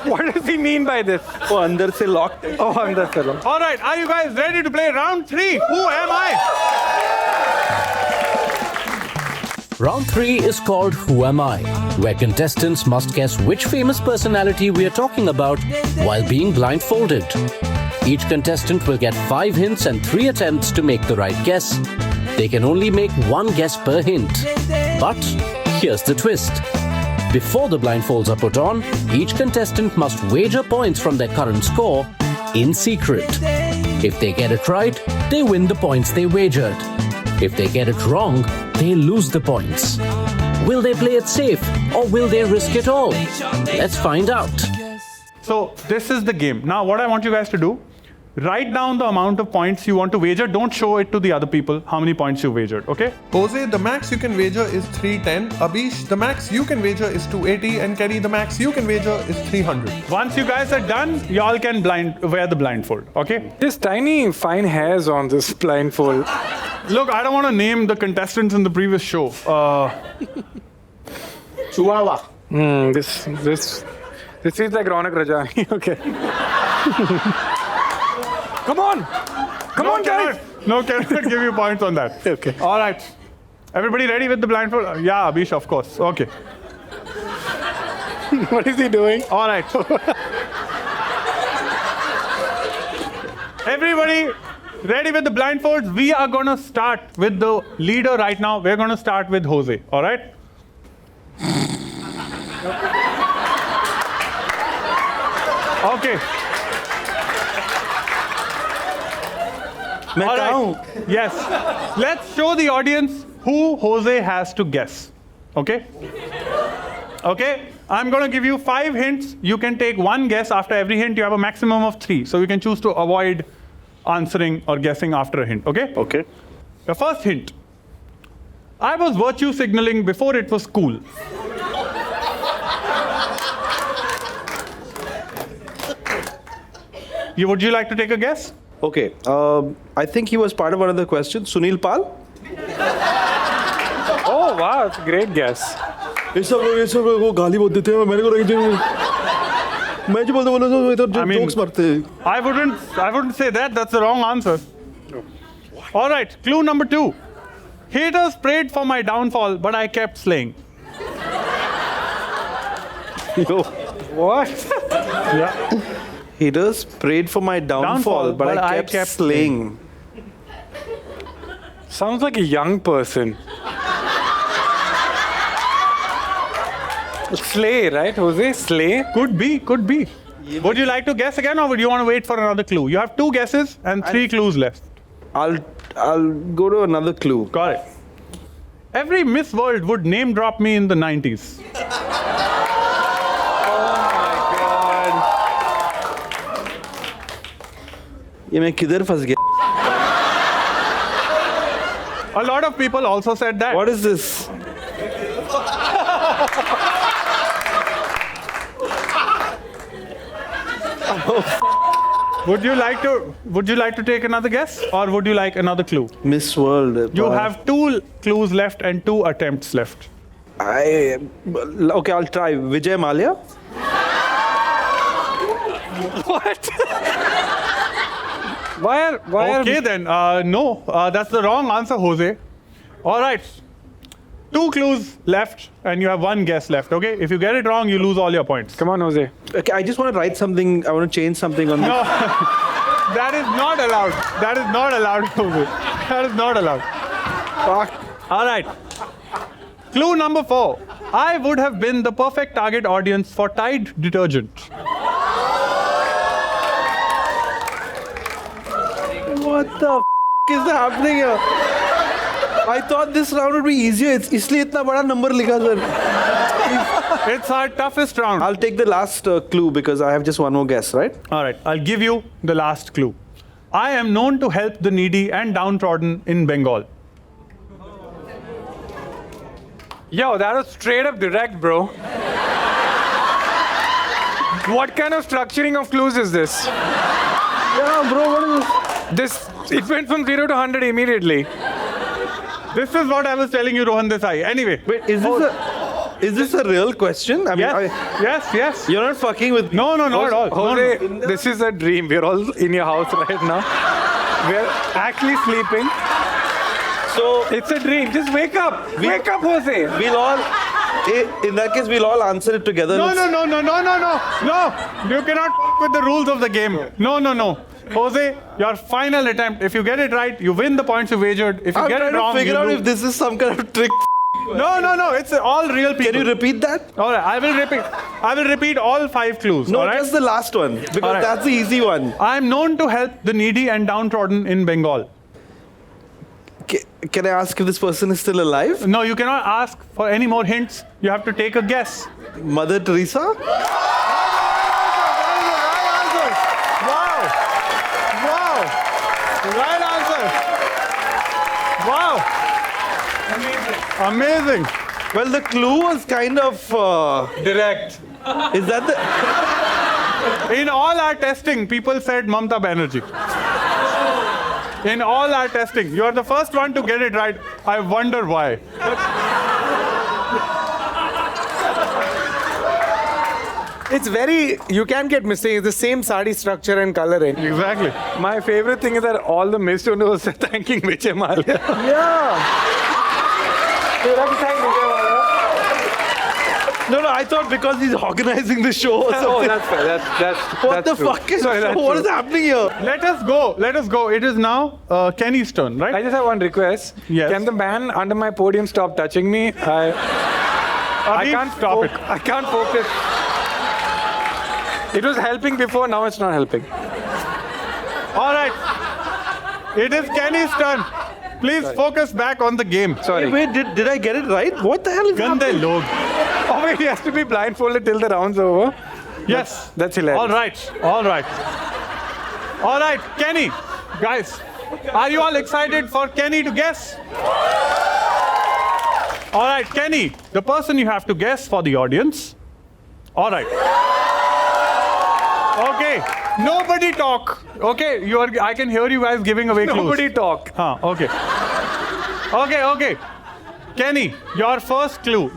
What does he mean by this? वो अंदर से locked. Oh, अंदर से लो. All right, are you guys ready to play round 3? Who am I? Round 3 is called Who Am I?, where contestants must guess which famous personality we are talking about while being blindfolded. Each contestant will get 5 hints and 3 attempts to make the right guess. They can only make 1 guess per hint. But here's the twist. Before the blindfolds are put on, each contestant must wager points from their current score in secret. If they get it right, they win the points they wagered. If they get it wrong, they lose the points. Will they play it safe or will they risk it all? Let's find out. So, this is the game. Now, what I want you guys to do, write down the amount of points you want to wager. Don't show it to the other people how many points you wagered, okay? Jose, the max you can wager is 310. Abish, the max you can wager is 280. And Kenny, the max you can wager is 300. Once you guys are done, y'all can wear the blindfold, okay? This tiny fine hairs on this blindfold. Look, I don't want to name the contestants in the previous show. Chihuahua. This is like Ronak Rajani. Okay. Come on, guys. No, cannot give you points on that. Okay. All right. Everybody ready with the blindfold? Yeah, Abish, of course. Okay. What is he doing? All right. Everybody ready with the blindfolds? We are going to start with the leader right now. We're going to start with Jose. All right? Okay. मैं All कहाँ हूँ? right. Yes. Let's show the audience who Jose has to guess. Okay? Okay? I'm going to give you 5 hints. You can take 1 guess. After every hint, you have a maximum of 3. So you can choose to avoid answering or guessing after a hint. Okay? Okay. The first hint. I was virtue signaling before it was cool. Would you like to take a guess? Okay. I think he was part of another question. Sunil Pal? Oh wow, it's a great guess. ये सब वो गाली बोल देते हैं मैंने को मैं जो बोलता बोला तो इधर jokes मारते हैं. I wouldn't say that. That's the wrong answer. All right, clue number 2. Haters prayed for my downfall, but I kept slaying. Yo. What? Yeah. Haters prayed for my downfall, but I kept slaying. Sounds like a young person. Slay, right, Jose? Slay? Could be. Would you like to guess again, or would you want to wait for another clue? You have 2 guesses and 3 clues left. I'll go to another clue. Got it. Every Miss World would name drop me in the 90s. ये मैं किधर फंस गया? A lot of people also said that. What is this? Would you like to take another guess, or would you like another clue? Miss World. You have 2 clues left and 2 attempts left. Okay, I'll try. Vijay Mallya. What? Why are Okay then, no, that's the wrong answer, Jose. All right, 2 clues left and you have 1 guess left, okay? If you get it wrong, you lose all your points. Come on, Jose. Okay, I just want to write something. I want to change something on No, that is not allowed. That is not allowed, Jose. That is not allowed. All right. Clue number 4. I would have been the perfect target audience for Tide detergent. What the is happening here? I thought this round would be easier. इसलिए इतना बड़ा number लिखा sir. It's our toughest round. I'll take the last clue because I have just one more guess, right? All right, I'll give you the last clue. I am known to help the needy and downtrodden in Bengal. Yo, that was straight up direct, bro. What kind of structuring of clues is this? Yeah, bro, what is this? It went from 0 to 100 immediately. This is what I was telling you, Rohan Desai. Anyway. Wait, is this a real question? I mean, Yes. You're not fucking with me. No, not at all. Jose, No. this is a dream. We're all in your house right now. We're actually sleeping. So It's a dream. Just wake up. Wake up, Jose. we'll all, in that case, we'll all answer it together. No. You cannot f- with the rules of the game. No. Jose, your final attempt. If you get it right, you win the points you wagered. If you I'm get trying it wrong, to figure you out lose. if this is some kind of trick. No. It's all real people. Can you repeat that? All right, I will repeat all 5 clues. No, all right? just the last one because All right. that's the easy one. I am known to help the needy and downtrodden in Bengal. Can I ask if this person is still alive? No, you cannot ask for any more hints. You have to take a guess. Mother Teresa? Wow! Right answer. Wow! Amazing. Well, the clue was kind of Direct. Is that the? In all our testing, people said Mamta Banerjee. In all our testing, you are the first one to get it right. I wonder why. It's very, you can get mistakes. The same sari structure and coloring. Exactly. My favorite thing is that all the Miss Universe are thanking Vijay Mallya. No, I thought because he's organizing the show or something. Oh, that's fair. That's What that's the true. fuck is Sorry, that's what true. is happening here? Let us go. It is now Kenny's turn, right? I just have one request. Yes. Can the man under my podium stop touching me? I Abhi, can't stop it. I can't focus. It was helping before, now it's not helping. All right. It is Kenny's turn. Please focus back on the game. Sorry. Wait, did I get it right? What the hell is Gande happening? log. Oh wait, he has to be blindfolded till the round's over. Yes. That's hilarious. All right. Kenny, guys, are you all excited for Kenny to guess? All right, Kenny, the person you have to guess for the audience. All right. Okay. Nobody talk. Okay. I can hear you guys giving away clues. Nobody talk. Okay. Okay. Kenny, your first clue.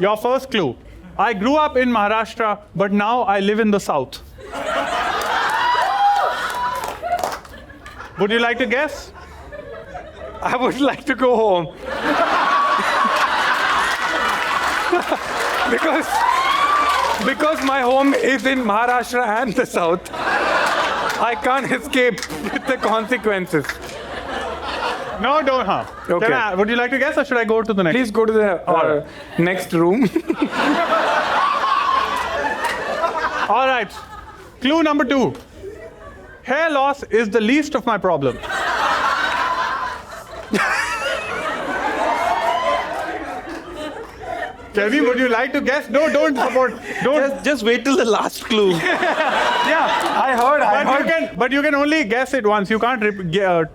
I grew up in Maharashtra, but now I live in the south. Would you like to guess? I would like to go home. because my home is in Maharashtra and the south. I can't escape with the consequences. No, don't. Okay. Would you like to guess, or should I go to the next? Please go to the next room. All right. Clue number 2. Hair loss is the least of my problem. Kenny, would you like to guess? No, don't support. Don't. Just wait till the last clue. Yeah, I heard. But you can only guess it once. You can't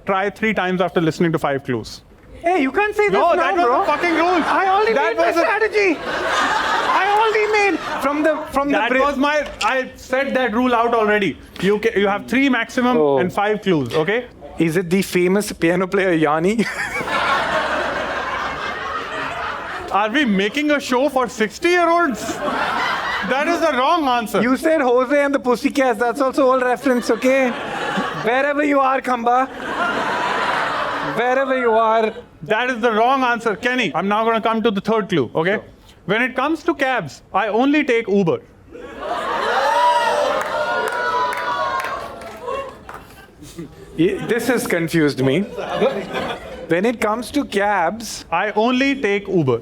try 3 times after listening to 5 clues. Hey, you can't say this No, now, that was bro. the fucking rule. I only That made my was a- strategy. I only made from the That brain. was my. I set that rule out already. You have 3 maximum Oh. and 5 clues. Okay. Is it the famous piano player Yanni? Are we making a show for 60-year-olds? That is the wrong answer. You said Jose and the Pussycats. That's also old reference, okay? Wherever you are, Kamba. Wherever you are. That is the wrong answer, Kenny. I'm now going to come to the third clue. Okay. When it comes to cabs, I only take Uber. This has confused me. When it comes to cabs, I only take Uber.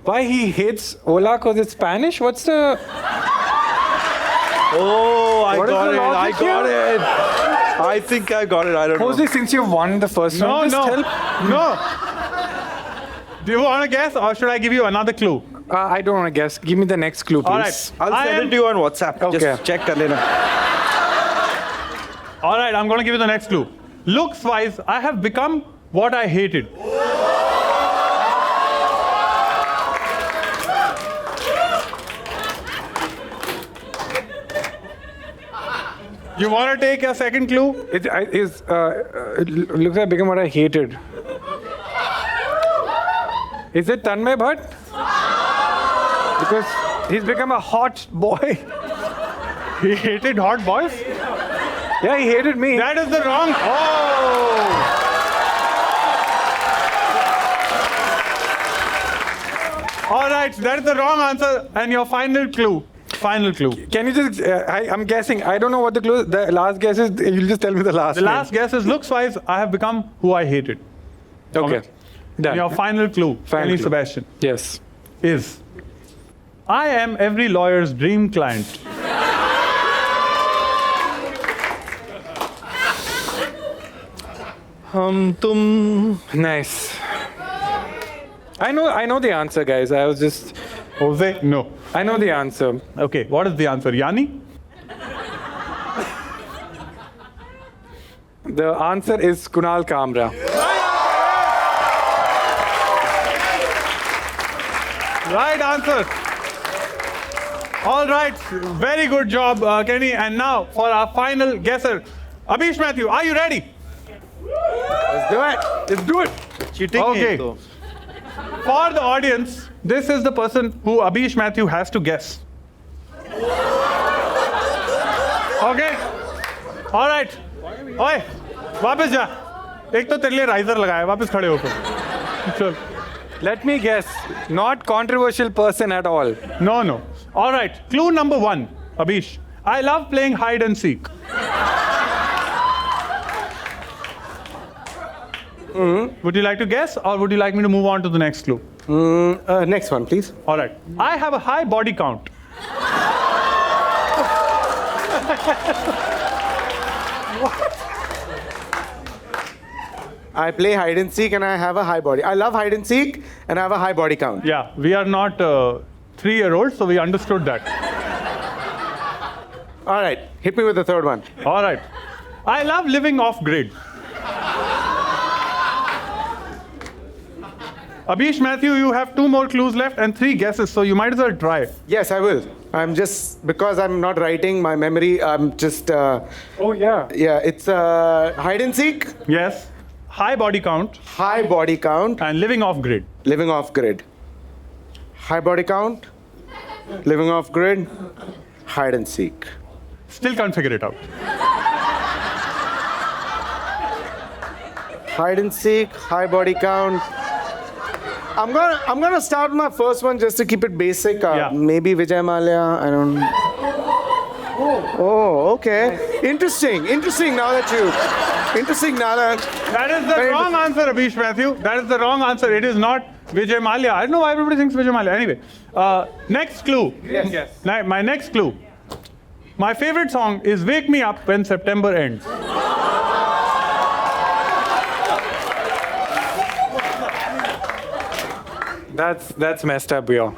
why he hates Ola because it's Spanish? What's the... Oh, I What is got the it. I logic got here? it. I think I got it. I don't know. Jose, since you won the first No, round, just no, help. no. Do you want to guess, or should I give you another clue? I don't want to guess. Give me the next clue, please. All right. I'll I send am- it to you on WhatsApp. Okay. Just check kar lena. All right, I'm going to give you the next clue. Looks-wise, I have become what I hated. You want to take a second clue? It looks like become what I hated. Is it Tanmay Bhatt? Because he's become a hot boy. He hated hot boys? Yeah, he hated me. That is the wrong. Oh! All right, that is the wrong answer. And your final clue. Final clue. Can you just? I'm guessing. I don't know what the clue. The last guess is. You'll just tell me the last. The last guess is looks-wise, I have become who I hated. name. Okay. Done. Your final clue, Final Kenny clue. Sebastian, Yes. is I am every lawyer's dream client. Tum. Nice. I know the answer, guys. I was just. Jose? No. I know the answer. Okay, what is the answer? Yanni? The answer is Kunal Kamra. Right answer. All right, very good job, Kenny. And now for our final guesser, Abhish Matthew, are you ready? Let's do it. Let's do it. Cheating Okay. hai to. For the audience, this is the person who Abhish Matthew has to guess. Okay? All right. ओए, वापस जा. एक तो तेरे लिए riser लगाया, वापस खड़े होकर. चल. Let me guess. Not controversial person at all. No, no. All right. Clue number 1, Abhish. I love playing hide and seek. Would you like to guess, or would you like me to move on to the next clue? Next one, please. All right. I have a high body count. I play hide and seek and I have a high body. I love hide and seek and I have a high body count. Yeah, we are not 3-year-olds, so we understood that. All right, hit me with the third one. All right. I love living off grid. Abhish Matthew, you have 2 more clues left and 3 guesses, so you might as well try. Yes, I will. I'm just, because I'm not writing my memory, I'm just, Oh yeah. yeah, it's hide and seek, Yes. High body count high body count, and living off grid. living off grid. High body count, living off grid, hide and seek. Still can't figure it out. Hide and seek, high body count. I'm gonna start my first one just to keep it basic. Yeah. Maybe Vijay Mallya. I don't. Oh, okay. Interesting. Now that. That is the Very wrong answer, Abhish Matthew. That is the wrong answer. It is not Vijay Mallya. I don't know why everybody thinks Vijay Mallya. Anyway, next clue. Yes. My next clue. My favorite song is Wake Me Up When September Ends. That's messed up, yo.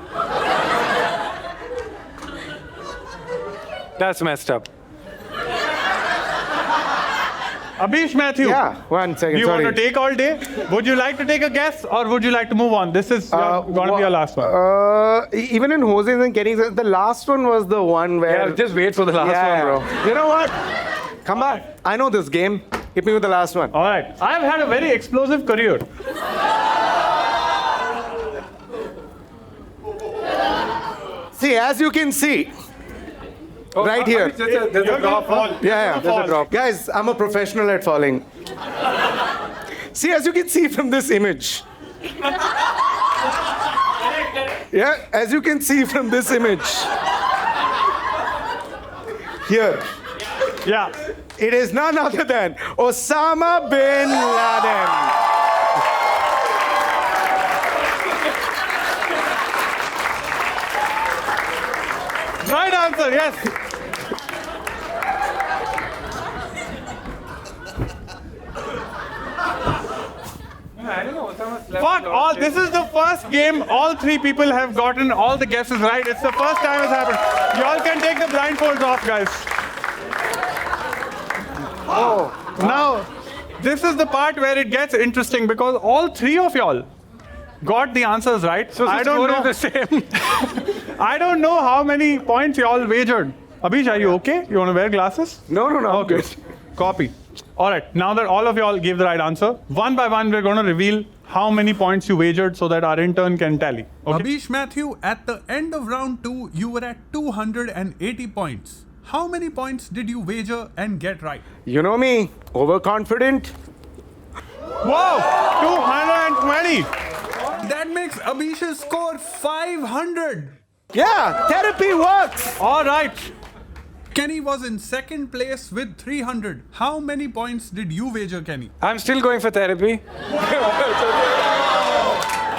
That's messed up. Abish Matthew. Yeah, 1 second. Do you sorry. want to take all day? Would you like to take a guess or would you like to move on? This is going to be your last one. Even in Jose's and Kenny's, the last one was the one where. Yeah, just wait for the last one, bro. You know what? Come on. I know this game. Hit me with the last one. All right. I've had a very explosive career. See, as you can see, right here. There's a drop. Yeah, there's a drop. Guys, I'm a professional at falling. See, as you can see from this image. Yeah, as you can see from this image. Here. Yeah. It is none other than Osama bin Laden. Right answer, yes. I don't know. Fuck all. This is the first game all three people have gotten all the guesses right. It's the first time it's happened. Y'all can take the blindfolds off, guys. Oh. Now, this is the part where it gets interesting because all three of y'all got the answers right. So I don't know. the same. I don't know how many points y'all wagered. Abish, are you okay? You want to wear glasses? No. Okay. Copy. All right. Now that all of y'all gave the right answer, one by one, we're going to reveal how many points you wagered so that our intern can tally. Okay. Abish Matthew, at the end of round 2, you were at 280 points. How many points did you wager and get right? You know me, overconfident. Whoa! 220. That makes Abish's score 500. Yeah, therapy works. All right. Kenny was in second place with 300. How many points did you wager, Kenny? I'm still going for therapy.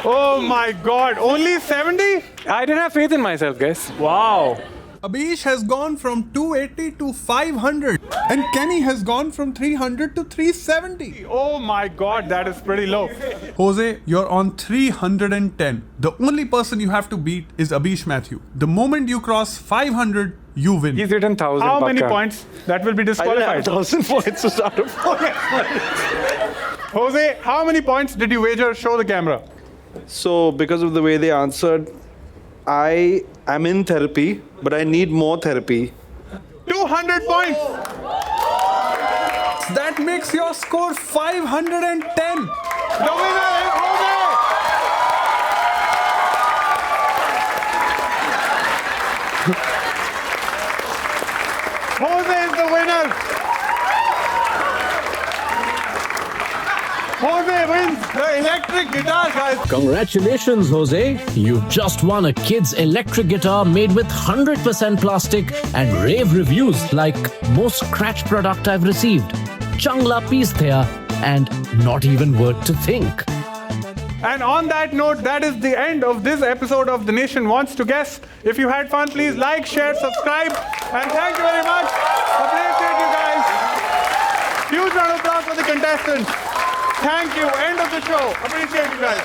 Oh my God. Only 70? I didn't have faith in myself, guys. Wow. Abish has gone from 280 to 500. And Kenny has gone from 300 to 370. Oh my God. That is pretty low. Jose, you're on 310. The only person you have to beat is Abish Matthew. The moment you cross 500, you win. He's written 1,000. How many Pakka. points? That will be disqualified. 1,000 points to start off. Jose, how many points did you wager? Show the camera. So, because of the way they answered, I am in therapy, but I need more therapy. 200 points. That makes your score 510. The winner is Jose. Jose is the winner. Jose wins the electric guitar, guys. Congratulations, Jose. You've just won a kid's electric guitar made with 100% plastic and rave reviews like most scratch product I've received. Changla piece thea and not even word to think. And on that note, that is the end of this episode of The Nation Wants to Guess. If you had fun, please like, share, subscribe, and thank you very much. Appreciate you guys. Huge round of applause for the contestants. Thank you. End of the show. Appreciate you guys.